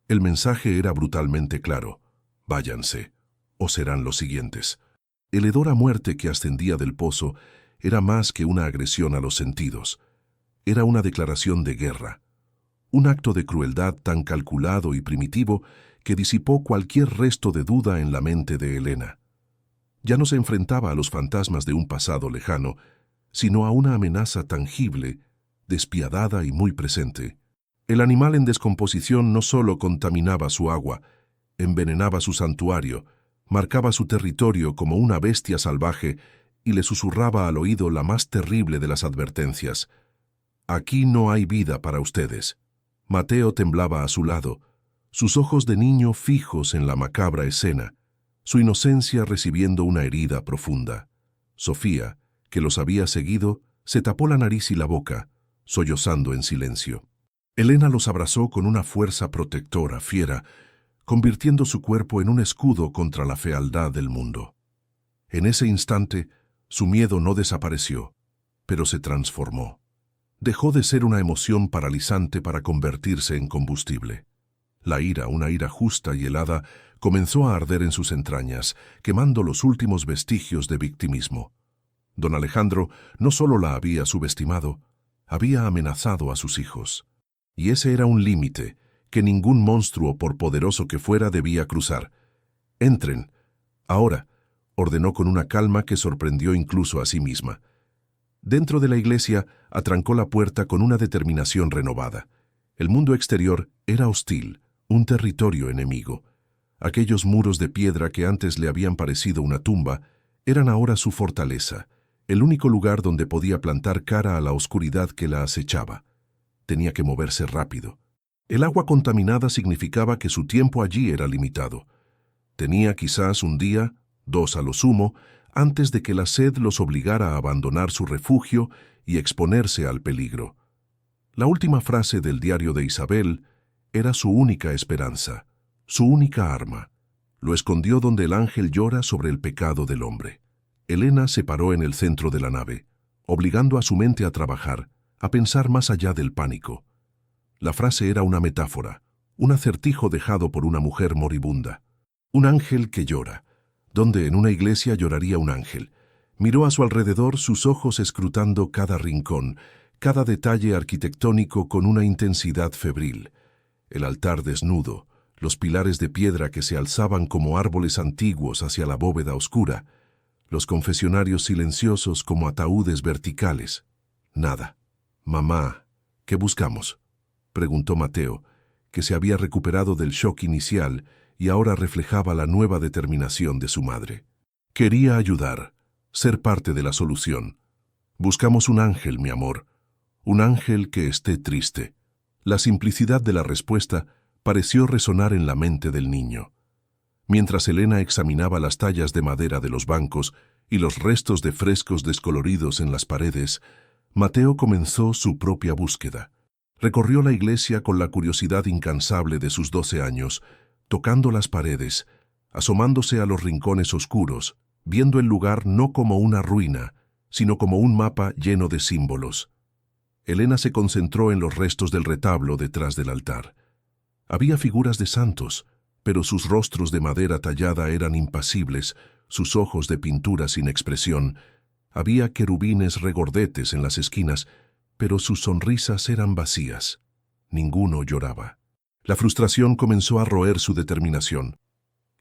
El mensaje era brutalmente claro: váyanse, o serán los siguientes. El hedor a muerte que ascendía del pozo era más que una agresión a los sentidos. Era una declaración de guerra. Un acto de crueldad tan calculado y primitivo que disipó cualquier resto de duda en la mente de Elena. Ya no se enfrentaba a los fantasmas de un pasado lejano, sino a una amenaza tangible, despiadada y muy presente. El animal en descomposición no solo contaminaba su agua, envenenaba su santuario, Marcaba su territorio como una bestia salvaje y le susurraba al oído la más terrible de las advertencias. «Aquí no hay vida para ustedes». Mateo temblaba a su lado, sus ojos de niño fijos en la macabra escena, su inocencia recibiendo una herida profunda. Sofía, que los había seguido, se tapó la nariz y la boca, sollozando en silencio. Elena los abrazó con una fuerza protectora, fiera, convirtiendo su cuerpo en un escudo contra la fealdad del mundo. En ese instante, su miedo no desapareció, pero se transformó. Dejó de ser una emoción paralizante para convertirse en combustible. La ira, una ira justa y helada, comenzó a arder en sus entrañas, quemando los últimos vestigios de victimismo. Don Alejandro no solo la había subestimado, había amenazado a sus hijos. Y ese era un límite que ningún monstruo, por poderoso que fuera, debía cruzar. «Entren, ahora», ordenó con una calma que sorprendió incluso a sí misma. Dentro de la iglesia, atrancó la puerta con una determinación renovada. El mundo exterior era hostil, un territorio enemigo. Aquellos muros de piedra que antes le habían parecido una tumba, eran ahora su fortaleza, el único lugar donde podía plantar cara a la oscuridad que la acechaba. Tenía que moverse rápido. El agua contaminada significaba que su tiempo allí era limitado. Tenía quizás un día, 2 a lo sumo, antes de que la sed los obligara a abandonar su refugio y exponerse al peligro. La última frase del diario de Isabel era su única esperanza, su única arma. Lo escondió donde el ángel llora sobre el pecado del hombre. Elena se paró en el centro de la nave, obligando a su mente a trabajar, a pensar más allá del pánico. La frase era una metáfora, un acertijo dejado por una mujer moribunda. Un ángel que llora. Donde en una iglesia lloraría un ángel. Miró a su alrededor, sus ojos escrutando cada rincón, cada detalle arquitectónico con una intensidad febril. El altar desnudo, los pilares de piedra que se alzaban como árboles antiguos hacia la bóveda oscura, los confesionarios silenciosos como ataúdes verticales. Nada. «Mamá, ¿qué buscamos?», preguntó Mateo, que se había recuperado del shock inicial y ahora reflejaba la nueva determinación de su madre. Quería ayudar, ser parte de la solución. «Buscamos un ángel, mi amor, un ángel que esté triste». La simplicidad de la respuesta pareció resonar en la mente del niño. Mientras Elena examinaba las tallas de madera de los bancos y los restos de frescos descoloridos en las paredes, Mateo comenzó su propia búsqueda. Recorrió la iglesia con la curiosidad incansable de sus 12 años, tocando las paredes, asomándose a los rincones oscuros, viendo el lugar no como una ruina, sino como un mapa lleno de símbolos. Elena se concentró en los restos del retablo detrás del altar. Había figuras de santos, pero sus rostros de madera tallada eran impasibles, sus ojos de pintura sin expresión. Había querubines regordetes en las esquinas, pero sus sonrisas eran vacías. Ninguno lloraba. La frustración comenzó a roer su determinación.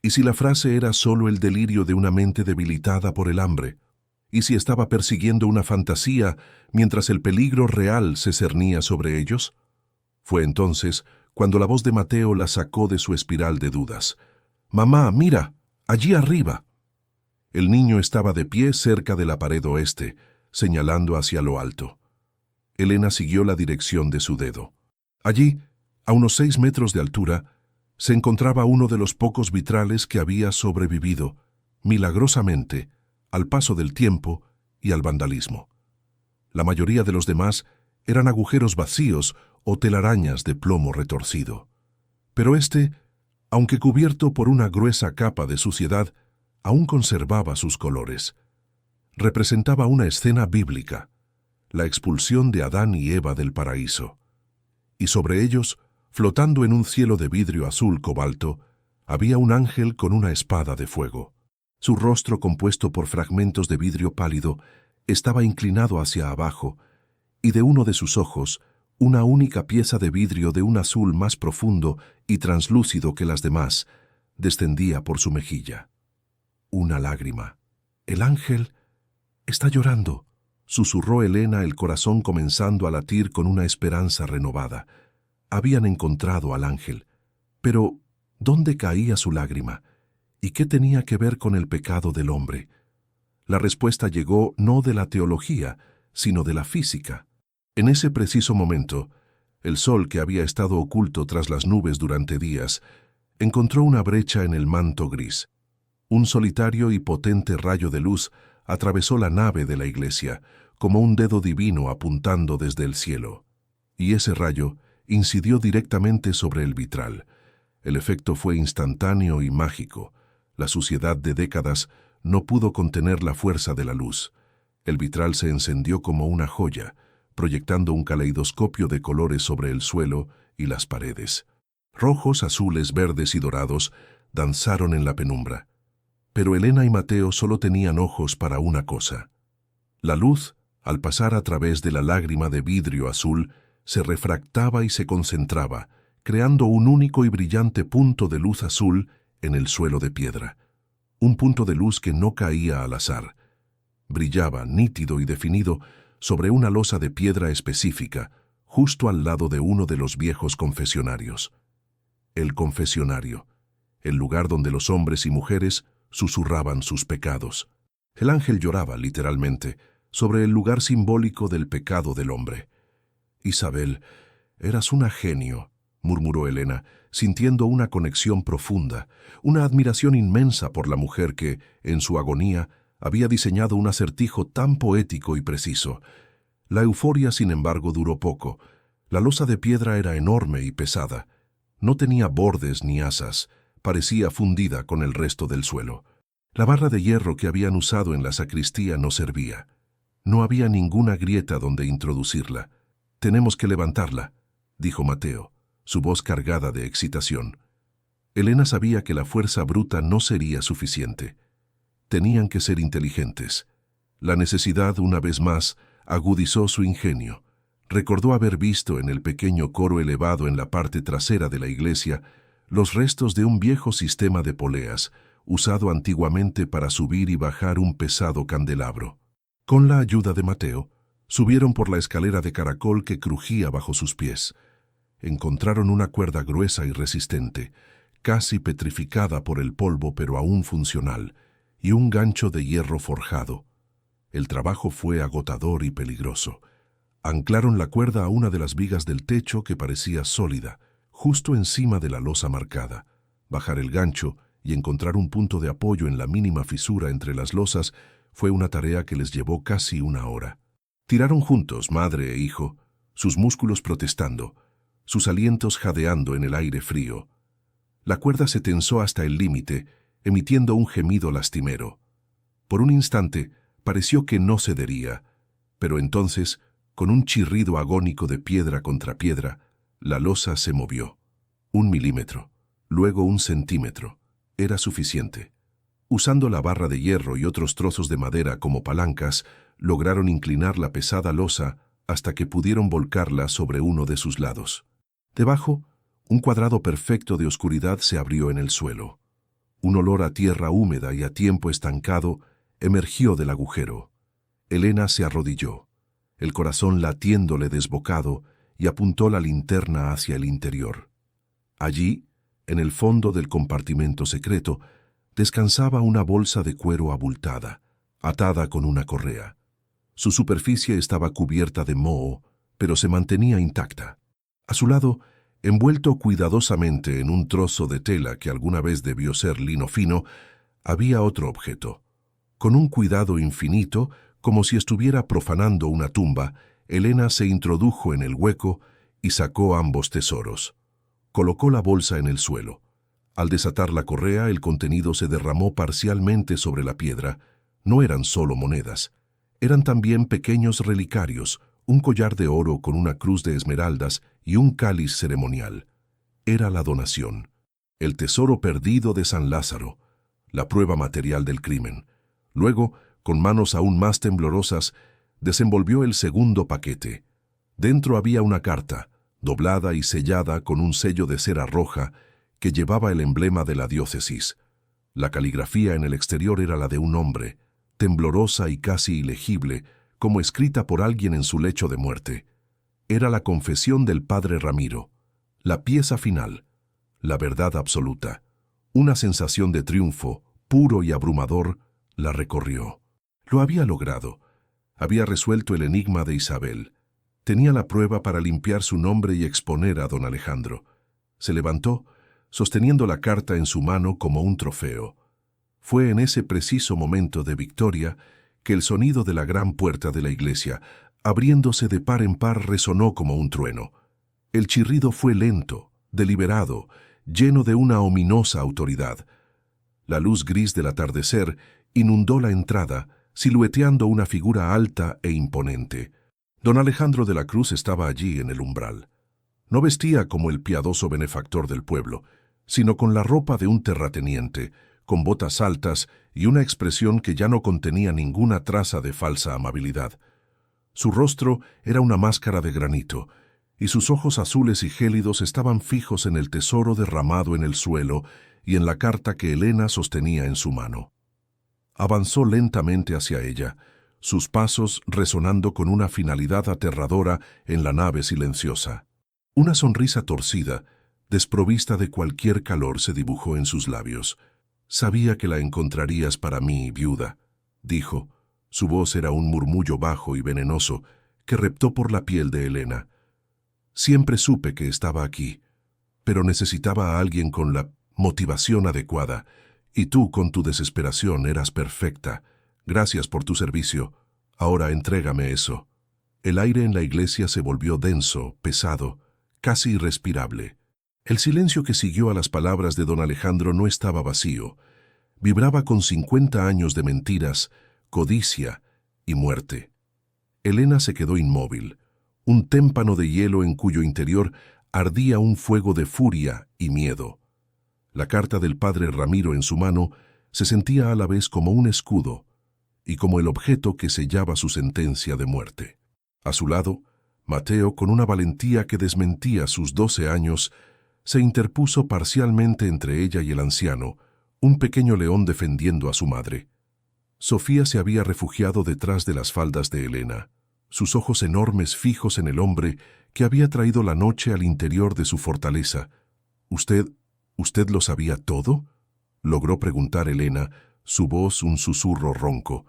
¿Y si la frase era solo el delirio de una mente debilitada por el hambre? ¿Y si estaba persiguiendo una fantasía mientras el peligro real se cernía sobre ellos? Fue entonces cuando la voz de Mateo la sacó de su espiral de dudas. «Mamá, mira, allí arriba». El niño estaba de pie cerca de la pared oeste, señalando hacia lo alto. Elena siguió la dirección de su dedo. Allí, a unos 6 metros de altura, se encontraba uno de los pocos vitrales que había sobrevivido, milagrosamente, al paso del tiempo y al vandalismo. La mayoría de los demás eran agujeros vacíos o telarañas de plomo retorcido. Pero este, aunque cubierto por una gruesa capa de suciedad, aún conservaba sus colores. Representaba una escena bíblica, la expulsión de Adán y Eva del paraíso. Y sobre ellos, flotando en un cielo de vidrio azul cobalto, había un ángel con una espada de fuego. Su rostro, compuesto por fragmentos de vidrio pálido, estaba inclinado hacia abajo, y de uno de sus ojos, una única pieza de vidrio de un azul más profundo y translúcido que las demás, descendía por su mejilla. Una lágrima. «El ángel está llorando», susurró Elena, el corazón comenzando a latir con una esperanza renovada. Habían encontrado al ángel. Pero, ¿dónde caía su lágrima? ¿Y qué tenía que ver con el pecado del hombre? La respuesta llegó no de la teología, sino de la física. En ese preciso momento, el sol, que había estado oculto tras las nubes durante días, encontró una brecha en el manto gris. Un solitario y potente rayo de luz atravesó la nave de la iglesia, como un dedo divino apuntando desde el cielo. Y ese rayo incidió directamente sobre el vitral. El efecto fue instantáneo y mágico. La suciedad de décadas no pudo contener la fuerza de la luz. El vitral se encendió como una joya, proyectando un caleidoscopio de colores sobre el suelo y las paredes. Rojos, azules, verdes y dorados danzaron en la penumbra. Pero Elena y Mateo solo tenían ojos para una cosa. La luz, al pasar a través de la lágrima de vidrio azul, se refractaba y se concentraba, creando un único y brillante punto de luz azul en el suelo de piedra. Un punto de luz que no caía al azar. Brillaba, nítido y definido, sobre una losa de piedra específica, justo al lado de uno de los viejos confesionarios. El confesionario, el lugar donde los hombres y mujeres susurraban sus pecados. El ángel lloraba, literalmente, sobre el lugar simbólico del pecado del hombre. «Isabel, eras una genio», murmuró Elena, sintiendo una conexión profunda, una admiración inmensa por la mujer que, en su agonía, había diseñado un acertijo tan poético y preciso. La euforia, sin embargo, duró poco. La losa de piedra era enorme y pesada. No tenía bordes ni asas, parecía fundida con el resto del suelo. La barra de hierro que habían usado en la sacristía no servía. No había ninguna grieta donde introducirla. «Tenemos que levantarla», dijo Mateo, su voz cargada de excitación. Elena sabía que la fuerza bruta no sería suficiente. Tenían que ser inteligentes. La necesidad, una vez más, agudizó su ingenio. Recordó haber visto en el pequeño coro elevado en la parte trasera de la iglesia los restos de un viejo sistema de poleas, usado antiguamente para subir y bajar un pesado candelabro. Con la ayuda de Mateo, subieron por la escalera de caracol que crujía bajo sus pies. Encontraron una cuerda gruesa y resistente, casi petrificada por el polvo pero aún funcional, y un gancho de hierro forjado. El trabajo fue agotador y peligroso. Anclaron la cuerda a una de las vigas del techo que parecía sólida, justo encima de la losa marcada. Bajar el gancho y encontrar un punto de apoyo en la mínima fisura entre las losas fue una tarea que les llevó casi una hora. Tiraron juntos, madre e hijo, sus músculos protestando, sus alientos jadeando en el aire frío. La cuerda se tensó hasta el límite, emitiendo un gemido lastimero. Por un instante pareció que no cedería, pero entonces, con un chirrido agónico de piedra contra piedra, la losa se movió. 1 milímetro, luego 1 centímetro. Era suficiente. Usando la barra de hierro y otros trozos de madera como palancas, lograron inclinar la pesada losa hasta que pudieron volcarla sobre uno de sus lados. Debajo, un cuadrado perfecto de oscuridad se abrió en el suelo. Un olor a tierra húmeda y a tiempo estancado emergió del agujero. Elena se arrodilló, el corazón latiéndole desbocado, y apuntó la linterna hacia el interior. Allí, en el fondo del compartimento secreto, descansaba una bolsa de cuero abultada, atada con una correa. Su superficie estaba cubierta de moho, pero se mantenía intacta. A su lado, envuelto cuidadosamente en un trozo de tela que alguna vez debió ser lino fino, había otro objeto. Con un cuidado infinito, como si estuviera profanando una tumba, Elena se introdujo en el hueco y sacó ambos tesoros. Colocó la bolsa en el suelo. Al desatar la correa, el contenido se derramó parcialmente sobre la piedra. No eran solo monedas. Eran también pequeños relicarios, un collar de oro con una cruz de esmeraldas y un cáliz ceremonial. Era la donación. El tesoro perdido de San Lázaro, la prueba material del crimen. Luego, con manos aún más temblorosas, desenvolvió el segundo paquete. Dentro había una carta, doblada y sellada con un sello de cera roja, que llevaba el emblema de la diócesis. La caligrafía en el exterior era la de un hombre, temblorosa y casi ilegible, como escrita por alguien en su lecho de muerte. Era la confesión del padre Ramiro, la pieza final, la verdad absoluta, Una sensación de triunfo, puro y abrumador, la recorrió. Lo había logrado. Había resuelto el enigma de Isabel. Tenía la prueba para limpiar su nombre y exponer a don Alejandro. Se levantó, sosteniendo la carta en su mano como un trofeo. Fue en ese preciso momento de victoria que el sonido de la gran puerta de la iglesia, abriéndose de par en par, resonó como un trueno. El chirrido fue lento, deliberado, lleno de una ominosa autoridad. La luz gris del atardecer inundó la entrada, silueteando una figura alta e imponente. Don Alejandro de la Cruz estaba allí en el umbral. No vestía como el piadoso benefactor del pueblo, sino con la ropa de un terrateniente, con botas altas y una expresión que ya no contenía ninguna traza de falsa amabilidad. Su rostro era una máscara de granito, y sus ojos azules y gélidos estaban fijos en el tesoro derramado en el suelo y en la carta que Elena sostenía en su mano. Avanzó lentamente hacia ella, sus pasos resonando con una finalidad aterradora en la nave silenciosa. Una sonrisa torcida, desprovista de cualquier calor, se dibujó en sus labios. «Sabía que la encontrarías para mí, viuda», dijo. Su voz era un murmullo bajo y venenoso que reptó por la piel de Elena. «Siempre supe que estaba aquí, pero necesitaba a alguien con la motivación adecuada, y tú, con tu desesperación, eras perfecta. Gracias por tu servicio. Ahora entrégame eso». El aire en la iglesia se volvió denso, pesado, casi irrespirable. El silencio que siguió a las palabras de don Alejandro no estaba vacío. Vibraba con 50 años de mentiras, codicia y muerte. Elena se quedó inmóvil, un témpano de hielo en cuyo interior ardía un fuego de furia y miedo. La carta del padre Ramiro en su mano se sentía a la vez como un escudo y como el objeto que sellaba su sentencia de muerte. A su lado, Mateo, con una valentía que desmentía sus 12 años, se interpuso parcialmente entre ella y el anciano, un pequeño león defendiendo a su madre. Sofía se había refugiado detrás de las faldas de Elena, sus ojos enormes fijos en el hombre que había traído la noche al interior de su fortaleza. ¿Usted lo sabía todo?», logró preguntar Elena, su voz un susurro ronco.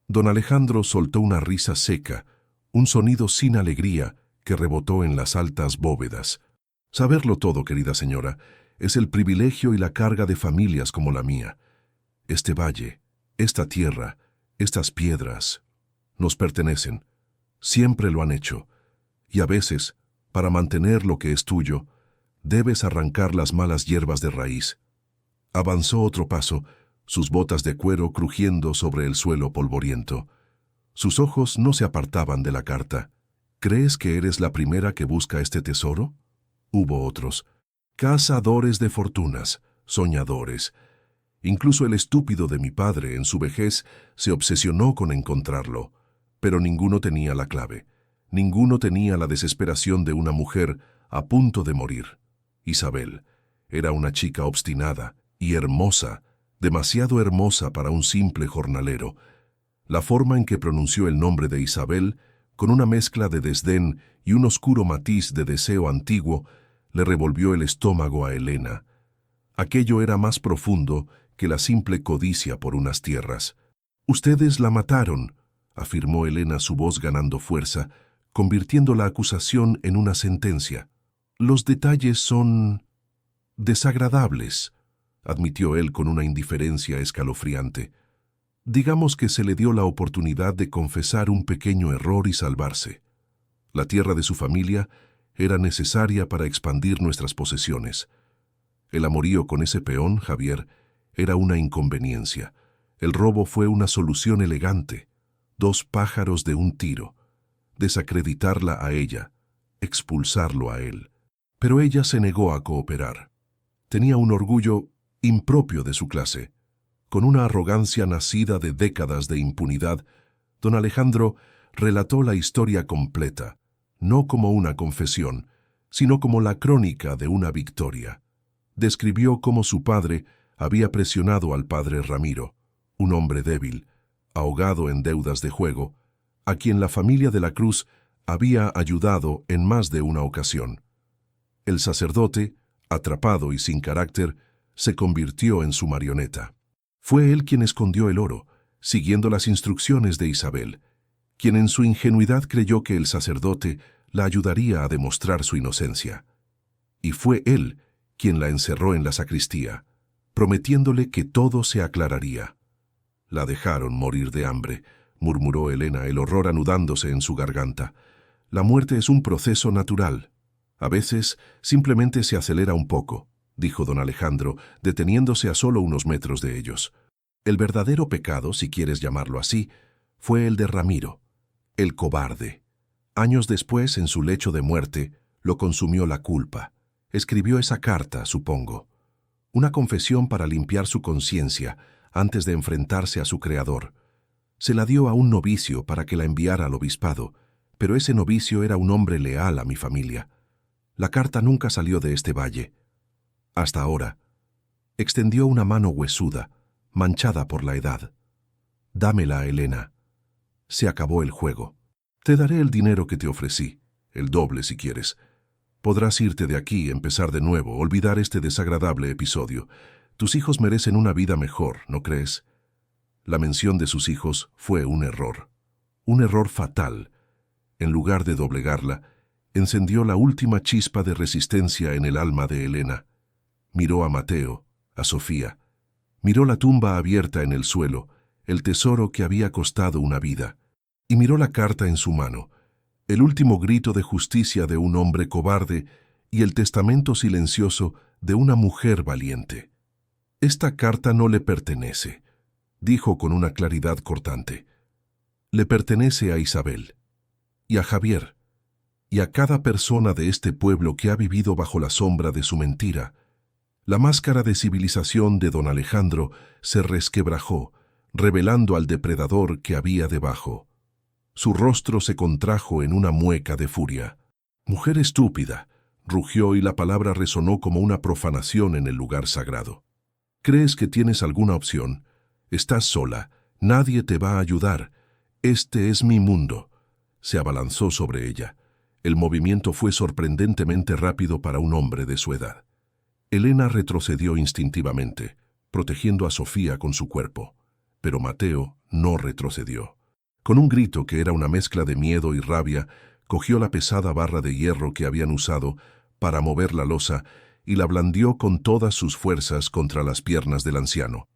Don Alejandro soltó una risa seca, un sonido sin alegría que rebotó en las altas bóvedas. «Saberlo todo, querida señora, es el privilegio y la carga de familias como la mía. Este valle, esta tierra, estas piedras, nos pertenecen. Siempre lo han hecho. Y a veces, para mantener lo que es tuyo, debes arrancar las malas hierbas de raíz». Avanzó otro paso, sus botas de cuero crujiendo sobre el suelo polvoriento. Sus ojos no se apartaban de la carta. «¿Crees que eres la primera que busca este tesoro?». Hubo otros. «Cazadores de fortunas, soñadores. Incluso el estúpido de mi padre, en su vejez, se obsesionó con encontrarlo. Pero ninguno tenía la clave. Ninguno tenía la desesperación de una mujer a punto de morir. Isabel era una chica obstinada y hermosa, demasiado hermosa para un simple jornalero. La forma en que pronunció el nombre de Isabel, con una mezcla de desdén y un oscuro matiz de deseo antiguo, le revolvió el estómago a Elena. Aquello era más profundo que la simple codicia por unas tierras. «Ustedes la mataron», afirmó Elena, su voz ganando fuerza, convirtiendo la acusación en una sentencia. «Los detalles son desagradables», admitió él con una indiferencia escalofriante. «Digamos que se le dio la oportunidad de confesar un pequeño error y salvarse. La tierra de su familia era necesaria para expandir nuestras posesiones. El amorío con ese peón, Javier, era una inconveniencia. El robo fue una solución elegante. 2 pájaros de un tiro. Desacreditarla a ella, expulsarlo a él». Pero ella se negó a cooperar. Tenía un orgullo impropio de su clase. Con una arrogancia nacida de décadas de impunidad, don Alejandro relató la historia completa, no como una confesión, sino como la crónica de una victoria. Describió cómo su padre había presionado al padre Ramiro, un hombre débil, ahogado en deudas de juego, a quien la familia de la Cruz había ayudado en más de una ocasión. El sacerdote, atrapado y sin carácter, se convirtió en su marioneta. Fue él quien escondió el oro, siguiendo las instrucciones de Isabel, quien en su ingenuidad creyó que el sacerdote la ayudaría a demostrar su inocencia. Y fue él quien la encerró en la sacristía, prometiéndole que todo se aclararía. La dejaron morir de hambre, murmuró Helena, el horror anudándose en su garganta. La muerte es un proceso natural. A veces simplemente se acelera un poco, dijo don Alejandro, deteniéndose a solo unos metros de ellos. El verdadero pecado, si quieres llamarlo así, fue el de Ramiro, el cobarde. Años después, en su lecho de muerte, lo consumió la culpa. Escribió esa carta, supongo. Una confesión para limpiar su conciencia antes de enfrentarse a su creador. Se la dio a un novicio para que la enviara al obispado, pero ese novicio era un hombre leal a mi familia. La carta nunca salió de este valle. Hasta ahora. Extendió una mano huesuda, manchada por la edad. Dámela, Helena. Se acabó el juego. Te daré el dinero que te ofrecí, el doble si quieres. Podrás irte de aquí, empezar de nuevo, olvidar este desagradable episodio. Tus hijos merecen una vida mejor, ¿no crees? La mención de sus hijos fue un error fatal. En lugar de doblegarla, encendió la última chispa de resistencia en el alma de Helena. Miró a Mateo, a Sofía. Miró la tumba abierta en el suelo, el tesoro que había costado una vida. Y miró la carta en su mano, el último grito de justicia de un hombre cobarde y el testamento silencioso de una mujer valiente. Esta carta no le pertenece, dijo con una claridad cortante. Le pertenece a Isabel, y a Javier, y a cada persona de este pueblo que ha vivido bajo la sombra de su mentira. La máscara de civilización de don Alejandro se resquebrajó, revelando al depredador que había debajo. Su rostro se contrajo en una mueca de furia. «Mujer estúpida», rugió, y la palabra resonó como una profanación en el lugar sagrado. «¿Crees que tienes alguna opción? Estás sola, nadie te va a ayudar. Este es mi mundo». Se abalanzó sobre ella. El movimiento fue sorprendentemente rápido para un hombre de su edad. Helena retrocedió instintivamente, protegiendo a Sofía con su cuerpo, pero Mateo no retrocedió. Con un grito que era una mezcla de miedo y rabia, cogió la pesada barra de hierro que habían usado para mover la losa y la blandió con todas sus fuerzas contra las piernas del anciano.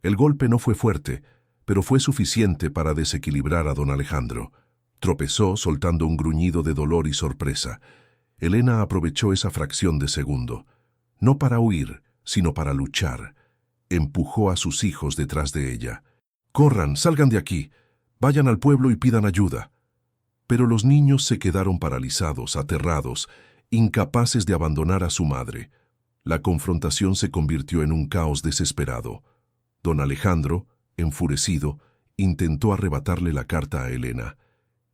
El golpe no fue fuerte, pero fue suficiente para desequilibrar a don Alejandro. Tropezó, soltando un gruñido de dolor y sorpresa. Helena aprovechó esa fracción de segundo, no para huir, sino para luchar. Empujó a sus hijos detrás de ella. «Corran, salgan de aquí. Vayan al pueblo y pidan ayuda». Pero los niños se quedaron paralizados, aterrados, incapaces de abandonar a su madre. La confrontación se convirtió en un caos desesperado. Don Alejandro, enfurecido, intentó arrebatarle la carta a Helena.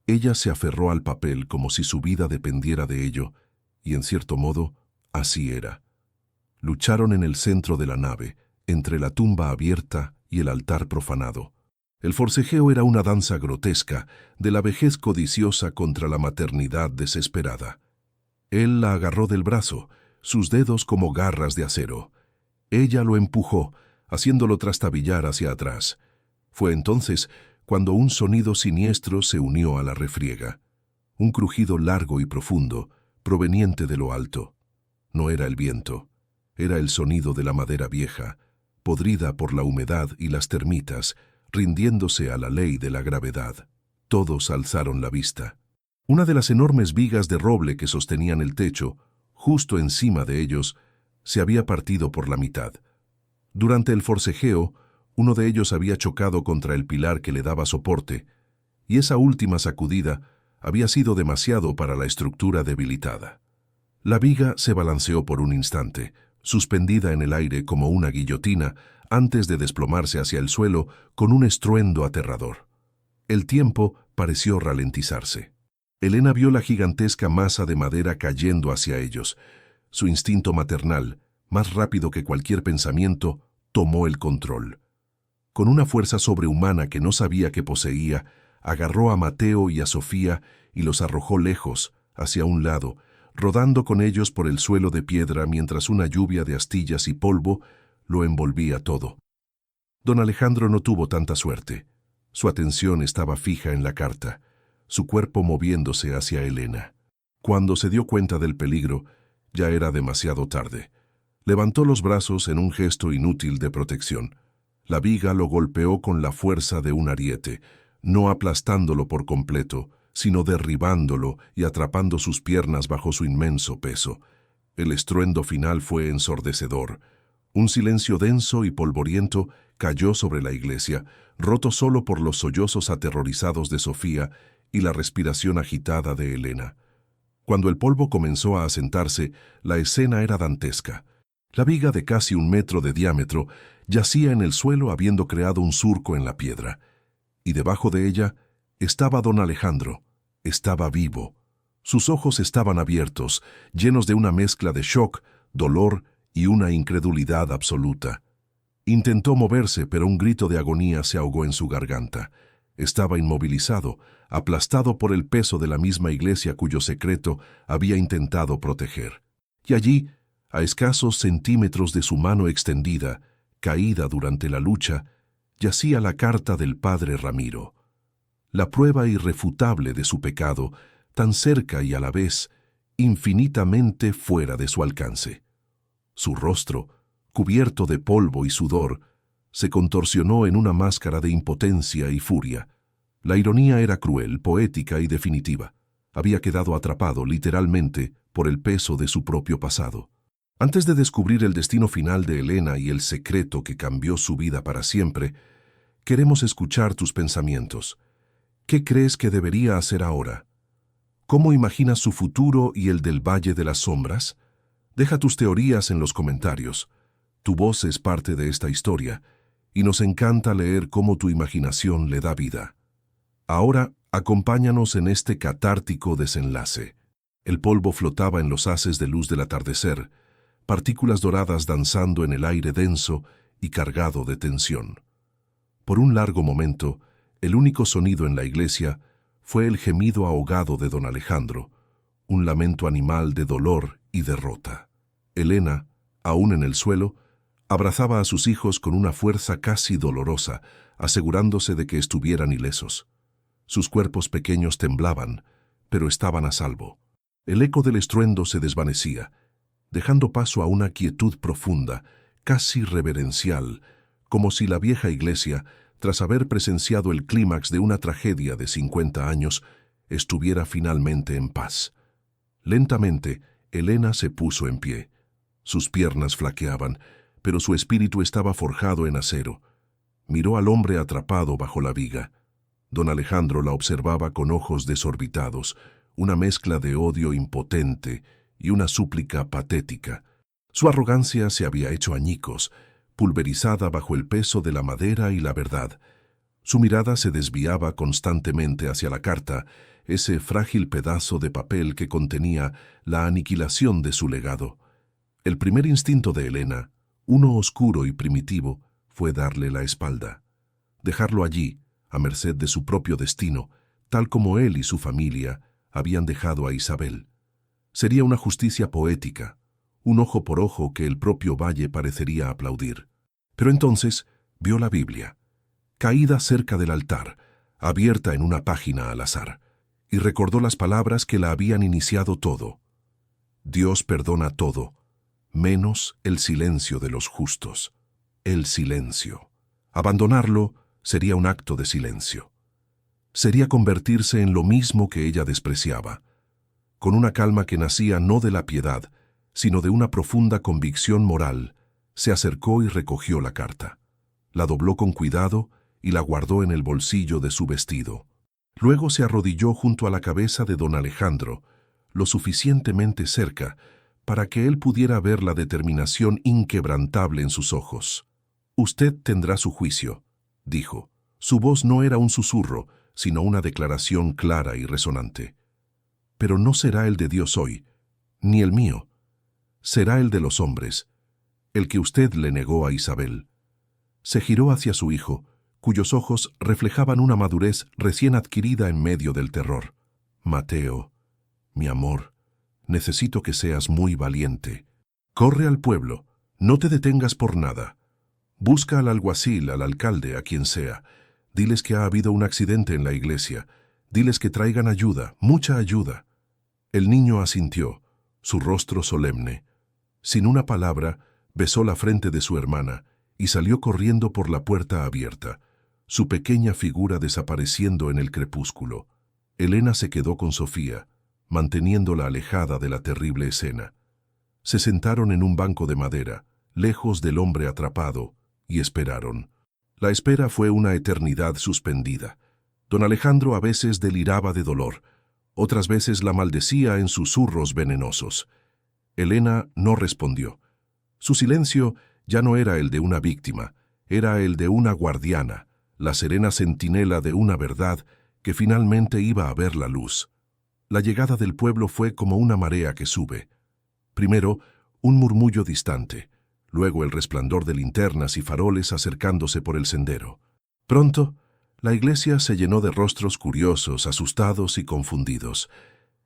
Ella se aferró al papel como si su vida dependiera de ello, y en cierto modo, así era. Lucharon en el centro de la nave, entre la tumba abierta y el altar profanado. El forcejeo era una danza grotesca de la vejez codiciosa contra la maternidad desesperada. Él la agarró del brazo, sus dedos como garras de acero. Ella lo empujó, haciéndolo trastabillar hacia atrás. Fue entonces cuando un sonido siniestro se unió a la refriega. Un crujido largo y profundo, proveniente de lo alto. No era el viento, era el sonido de la madera vieja, podrida por la humedad y las termitas, rindiéndose a la ley de la gravedad. Todos alzaron la vista. Una de las enormes vigas de roble que sostenían el techo, justo encima de ellos, se había partido por la mitad. Durante el forcejeo, uno de ellos había chocado contra el pilar que le daba soporte, y esa última sacudida había sido demasiado para la estructura debilitada. La viga se balanceó por un instante, suspendida en el aire como una guillotina, antes de desplomarse hacia el suelo con un estruendo aterrador. El tiempo pareció ralentizarse. Helena vio la gigantesca masa de madera cayendo hacia ellos. Su instinto maternal, más rápido que cualquier pensamiento, tomó el control. Con una fuerza sobrehumana que no sabía que poseía, agarró a Mateo y a Sofía y los arrojó lejos, hacia un lado, rodando con ellos por el suelo de piedra mientras una lluvia de astillas y polvo lo envolvía todo. Don Alejandro no tuvo tanta suerte. Su atención estaba fija en la carta, su cuerpo moviéndose hacia Elena. Cuando se dio cuenta del peligro, ya era demasiado tarde. Levantó los brazos en un gesto inútil de protección. La viga lo golpeó con la fuerza de un ariete, no aplastándolo por completo, sino derribándolo y atrapando sus piernas bajo su inmenso peso. El estruendo final fue ensordecedor. Un silencio denso y polvoriento cayó sobre la iglesia, roto solo por los sollozos aterrorizados de Sofía y la respiración agitada de Elena. Cuando el polvo comenzó a asentarse, la escena era dantesca. La viga de casi 1 metro de diámetro yacía en el suelo habiendo creado un surco en la piedra. Y debajo de ella estaba don Alejandro. Estaba vivo. Sus ojos estaban abiertos, llenos de una mezcla de shock, dolor y una incredulidad absoluta. Intentó moverse, pero un grito de agonía se ahogó en su garganta. Estaba inmovilizado, aplastado por el peso de la misma iglesia cuyo secreto había intentado proteger. Y allí, a escasos centímetros de su mano extendida, caída durante la lucha, yacía la carta del padre Ramiro. La prueba irrefutable de su pecado, tan cerca y a la vez infinitamente fuera de su alcance. Su rostro, cubierto de polvo y sudor, se contorsionó en una máscara de impotencia y furia. La ironía era cruel, poética y definitiva. Había quedado atrapado, literalmente, por el peso de su propio pasado. Antes de descubrir el destino final de Elena y el secreto que cambió su vida para siempre, queremos escuchar tus pensamientos. ¿Qué crees que debería hacer ahora? ¿Cómo imaginas su futuro y el del Valle de las Sombras? Deja tus teorías en los comentarios. Tu voz es parte de esta historia, y nos encanta leer cómo tu imaginación le da vida. Ahora, acompáñanos en este catártico desenlace. El polvo flotaba en los haces de luz del atardecer, partículas doradas danzando en el aire denso y cargado de tensión. Por un largo momento, el único sonido en la iglesia fue el gemido ahogado de don Alejandro, un lamento animal de dolor y derrota. Elena, aún en el suelo, abrazaba a sus hijos con una fuerza casi dolorosa, asegurándose de que estuvieran ilesos. Sus cuerpos pequeños temblaban, pero estaban a salvo. El eco del estruendo se desvanecía, dejando paso a una quietud profunda, casi reverencial, como si la vieja iglesia, tras haber presenciado el clímax de una tragedia de 50 años, estuviera finalmente en paz. Lentamente, Elena se puso en pie. Sus piernas flaqueaban, pero su espíritu estaba forjado en acero. Miró al hombre atrapado bajo la viga. Don Alejandro la observaba con ojos desorbitados, una mezcla de odio impotente y una súplica patética. Su arrogancia se había hecho añicos, pulverizada bajo el peso de la madera y la verdad. Su mirada se desviaba constantemente hacia la carta, ese frágil pedazo de papel que contenía la aniquilación de su legado. El primer instinto de Elena, uno oscuro y primitivo, fue darle la espalda. Dejarlo allí, a merced de su propio destino, tal como él y su familia habían dejado a Isabel. Sería una justicia poética, un ojo por ojo que el propio valle parecería aplaudir. Pero entonces vio la Biblia, caída cerca del altar, abierta en una página al azar, y recordó las palabras que la habían iniciado todo. Dios perdona todo, menos el silencio de los justos. El silencio. Abandonarlo sería un acto de silencio. Sería convertirse en lo mismo que ella despreciaba, con una calma que nacía no de la piedad, sino de una profunda convicción moral. Se acercó y recogió la carta. La dobló con cuidado y la guardó en el bolsillo de su vestido. Luego se arrodilló junto a la cabeza de don Alejandro, lo suficientemente cerca para que él pudiera ver la determinación inquebrantable en sus ojos. «Usted tendrá su juicio», dijo. Su voz no era un susurro, sino una declaración clara y resonante. «Pero no será el de Dios hoy, ni el mío. Será el de los hombres, el que usted le negó a Isabel». Se giró hacia su hijo, cuyos ojos reflejaban una madurez recién adquirida en medio del terror. «Mateo, mi amor, necesito que seas muy valiente. Corre al pueblo, No te detengas por nada. Busca al alguacil, al alcalde, a quien sea. Diles que ha habido un accidente en la iglesia. Diles que traigan ayuda, mucha ayuda. El niño asintió, su rostro solemne. Sin una palabra, besó la frente de su hermana y salió corriendo por la puerta abierta, su pequeña figura desapareciendo en el crepúsculo. Elena se quedó con Sofía, manteniéndola alejada de la terrible escena. Se sentaron en un banco de madera, lejos del hombre atrapado, y esperaron. La espera fue una eternidad suspendida. Don Alejandro a veces deliraba de dolor, otras veces la maldecía en susurros venenosos. Elena no respondió. Su silencio ya no era el de una víctima, era el de una guardiana, la serena centinela de una verdad que finalmente iba a ver la luz. La llegada del pueblo fue como una marea que sube. Primero, un murmullo distante, luego el resplandor de linternas y faroles acercándose por el sendero. Pronto, la iglesia se llenó de rostros curiosos, asustados y confundidos.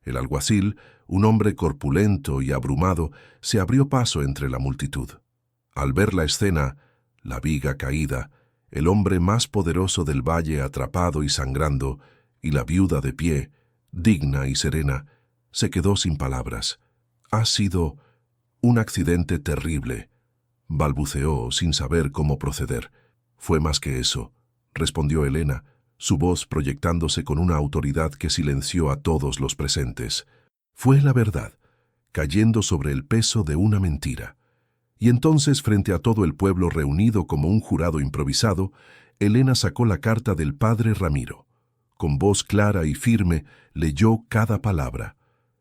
El alguacil, un hombre corpulento y abrumado, se abrió paso entre la multitud. Al ver la escena, la viga caída, el hombre más poderoso del valle atrapado y sangrando, y la viuda de pie, digna y serena, se quedó sin palabras. «Ha sido un accidente terrible», balbuceó sin saber cómo proceder. «Fue más que eso», respondió Elena, su voz proyectándose con una autoridad que silenció a todos los presentes. Fue la verdad, cayendo sobre el peso de una mentira. Y entonces, frente a todo el pueblo reunido como un jurado improvisado, Elena sacó la carta del padre Ramiro. Con voz clara y firme, leyó cada palabra.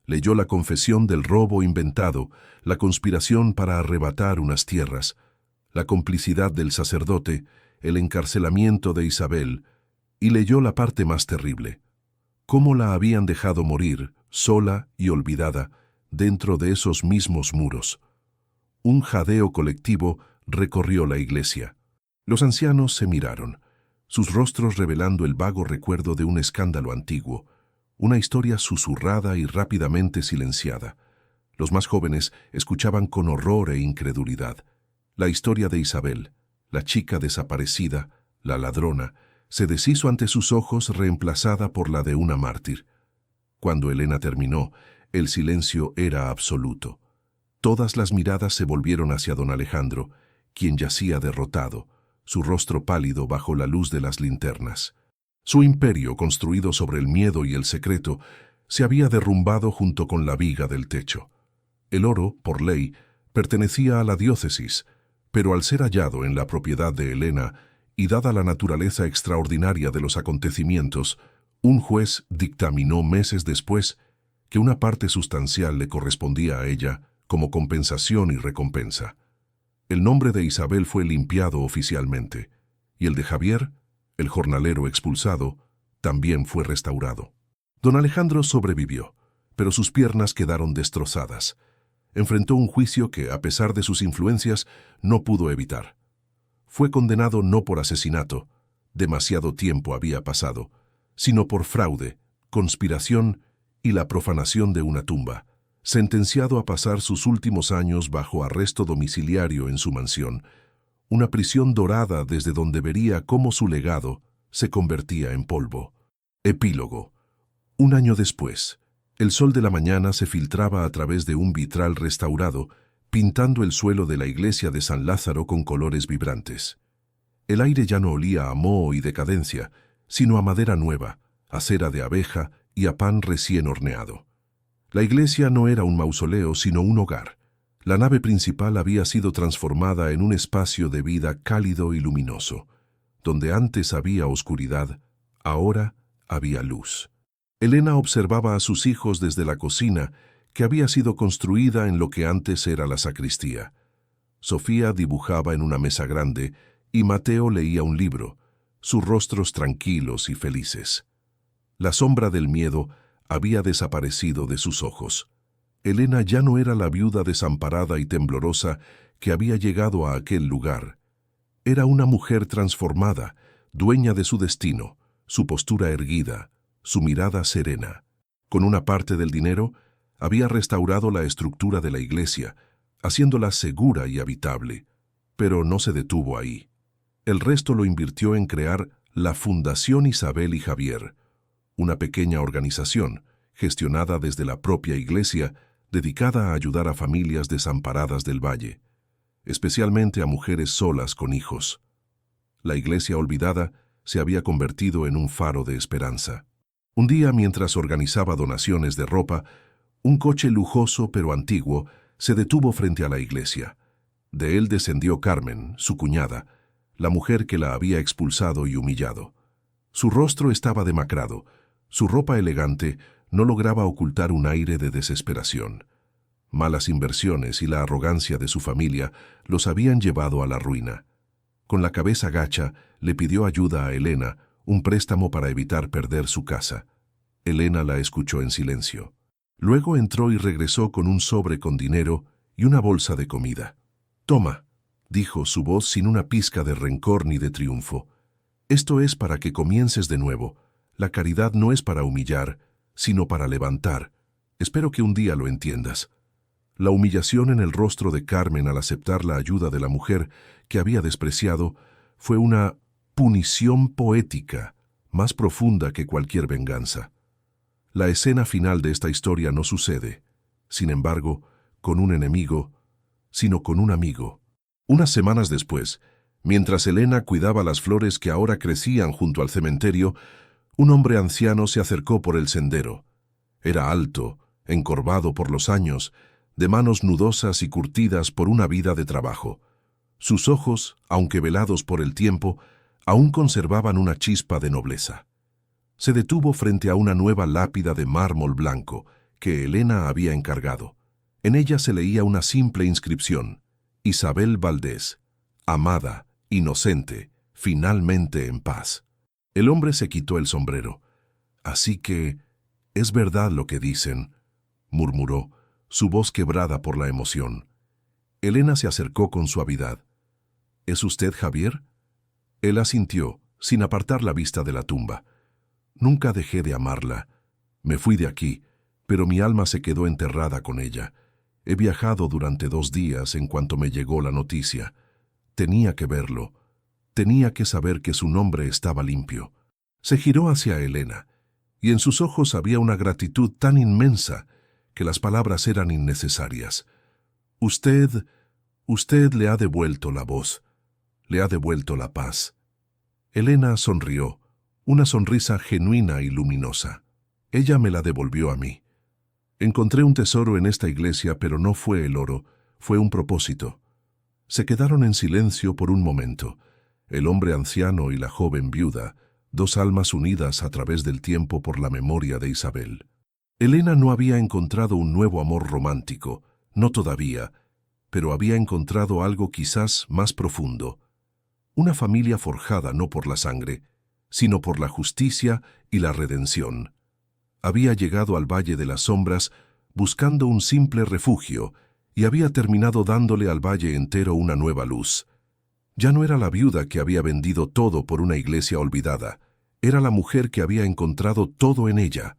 Leyó la confesión del robo inventado, la conspiración para arrebatar unas tierras, la complicidad del sacerdote, el encarcelamiento de Isabel, y leyó la parte más terrible: cómo la habían dejado morir, sola y olvidada, dentro de esos mismos muros. Un jadeo colectivo recorrió la iglesia. Los ancianos se miraron, sus rostros revelando el vago recuerdo de un escándalo antiguo, una historia susurrada y rápidamente silenciada. Los más jóvenes escuchaban con horror e incredulidad. La historia de Isabel, la chica desaparecida, la ladrona, se deshizo ante sus ojos, reemplazada por la de una mártir. Cuando Elena terminó, el silencio era absoluto. Todas las miradas se volvieron hacia don Alejandro, quien yacía derrotado, su rostro pálido bajo la luz de las linternas. Su imperio, construido sobre el miedo y el secreto, se había derrumbado junto con la viga del techo. El oro, por ley, pertenecía a la diócesis, pero al ser hallado en la propiedad de Elena y dada la naturaleza extraordinaria de los acontecimientos, un juez dictaminó meses después que una parte sustancial le correspondía a ella como compensación y recompensa. El nombre de Isabel fue limpiado oficialmente, y el de Javier, el jornalero expulsado, también fue restaurado. Don Alejandro sobrevivió, pero sus piernas quedaron destrozadas. Enfrentó un juicio que, a pesar de sus influencias, no pudo evitar. Fue condenado no por asesinato, demasiado tiempo había pasado, sino por fraude, conspiración y la profanación de una tumba, sentenciado a pasar sus últimos años bajo arresto domiciliario en su mansión, una prisión dorada desde donde vería cómo su legado se convertía en polvo. Epílogo. Un año después, el sol de la mañana se filtraba a través de un vitral restaurado, pintando el suelo de la iglesia de San Lázaro con colores vibrantes. El aire ya no olía a moho y decadencia, sino a madera nueva, a cera de abeja y a pan recién horneado. La iglesia no era un mausoleo, sino un hogar. La nave principal había sido transformada en un espacio de vida cálido y luminoso. Donde antes había oscuridad, ahora había luz. Elena observaba a sus hijos desde la cocina, que había sido construida en lo que antes era la sacristía. Sofía dibujaba en una mesa grande y Mateo leía un libro, sus rostros tranquilos y felices. La sombra del miedo había desaparecido de sus ojos. Elena ya no era la viuda desamparada y temblorosa que había llegado a aquel lugar. Era una mujer transformada, dueña de su destino, su postura erguida, su mirada serena. Con una parte del dinero, había restaurado la estructura de la iglesia, haciéndola segura y habitable. Pero no se detuvo ahí. El resto lo invirtió en crear la Fundación Isabel y Javier, una pequeña organización gestionada desde la propia iglesia, dedicada a ayudar a familias desamparadas del valle, especialmente a mujeres solas con hijos. La iglesia olvidada se había convertido en un faro de esperanza. Un día, mientras organizaba donaciones de ropa, un coche lujoso pero antiguo se detuvo frente a la iglesia. De él descendió Carmen, su cuñada, la mujer que la había expulsado y humillado. Su rostro estaba demacrado, su ropa elegante no lograba ocultar un aire de desesperación. Malas inversiones y la arrogancia de su familia los habían llevado a la ruina. Con la cabeza gacha, le pidió ayuda a Elena, un préstamo para evitar perder su casa. Elena la escuchó en silencio. Luego entró y regresó con un sobre con dinero y una bolsa de comida. «Toma», dijo su voz sin una pizca de rencor ni de triunfo. «Esto es para que comiences de nuevo. La caridad no es para humillar, sino para levantar. Espero que un día lo entiendas». La humillación en el rostro de Carmen al aceptar la ayuda de la mujer que había despreciado fue una punición poética, más profunda que cualquier venganza. La escena final de esta historia no sucede, sin embargo, con un enemigo, sino con un amigo. Unas semanas después, mientras Elena cuidaba las flores que ahora crecían junto al cementerio, un hombre anciano se acercó por el sendero. Era alto, encorvado por los años, de manos nudosas y curtidas por una vida de trabajo. Sus ojos, aunque velados por el tiempo, aún conservaban una chispa de nobleza. Se detuvo frente a una nueva lápida de mármol blanco que Elena había encargado. En ella se leía una simple inscripción: Isabel Valdés, amada, inocente, finalmente en paz. El hombre se quitó el sombrero. «Así que, es verdad lo que dicen», murmuró, su voz quebrada por la emoción. Elena se acercó con suavidad. «¿Es usted Javier?» Él asintió, sin apartar la vista de la tumba. «Nunca dejé de amarla. Me fui de aquí, pero mi alma se quedó enterrada con ella. He viajado durante 2 días en cuanto me llegó la noticia. Tenía que verlo. Tenía que saber que su nombre estaba limpio». Se giró hacia Elena, y en sus ojos había una gratitud tan inmensa que las palabras eran innecesarias. Usted le ha devuelto la voz, le ha devuelto la paz». Elena sonrió, una sonrisa genuina y luminosa. «Ella me la devolvió a mí. Encontré un tesoro en esta iglesia, pero no fue el oro, fue un propósito». Se quedaron en silencio por un momento, el hombre anciano y la joven viuda, 2 almas unidas a través del tiempo por la memoria de Isabel. Elena no había encontrado un nuevo amor romántico, no todavía, pero había encontrado algo quizás más profundo. Una familia forjada no por la sangre, sino por la justicia y la redención. Había llegado al Valle de las Sombras buscando un simple refugio y había terminado dándole al valle entero una nueva luz. Ya no era la viuda que había vendido todo por una iglesia olvidada, era la mujer que había encontrado todo en ella.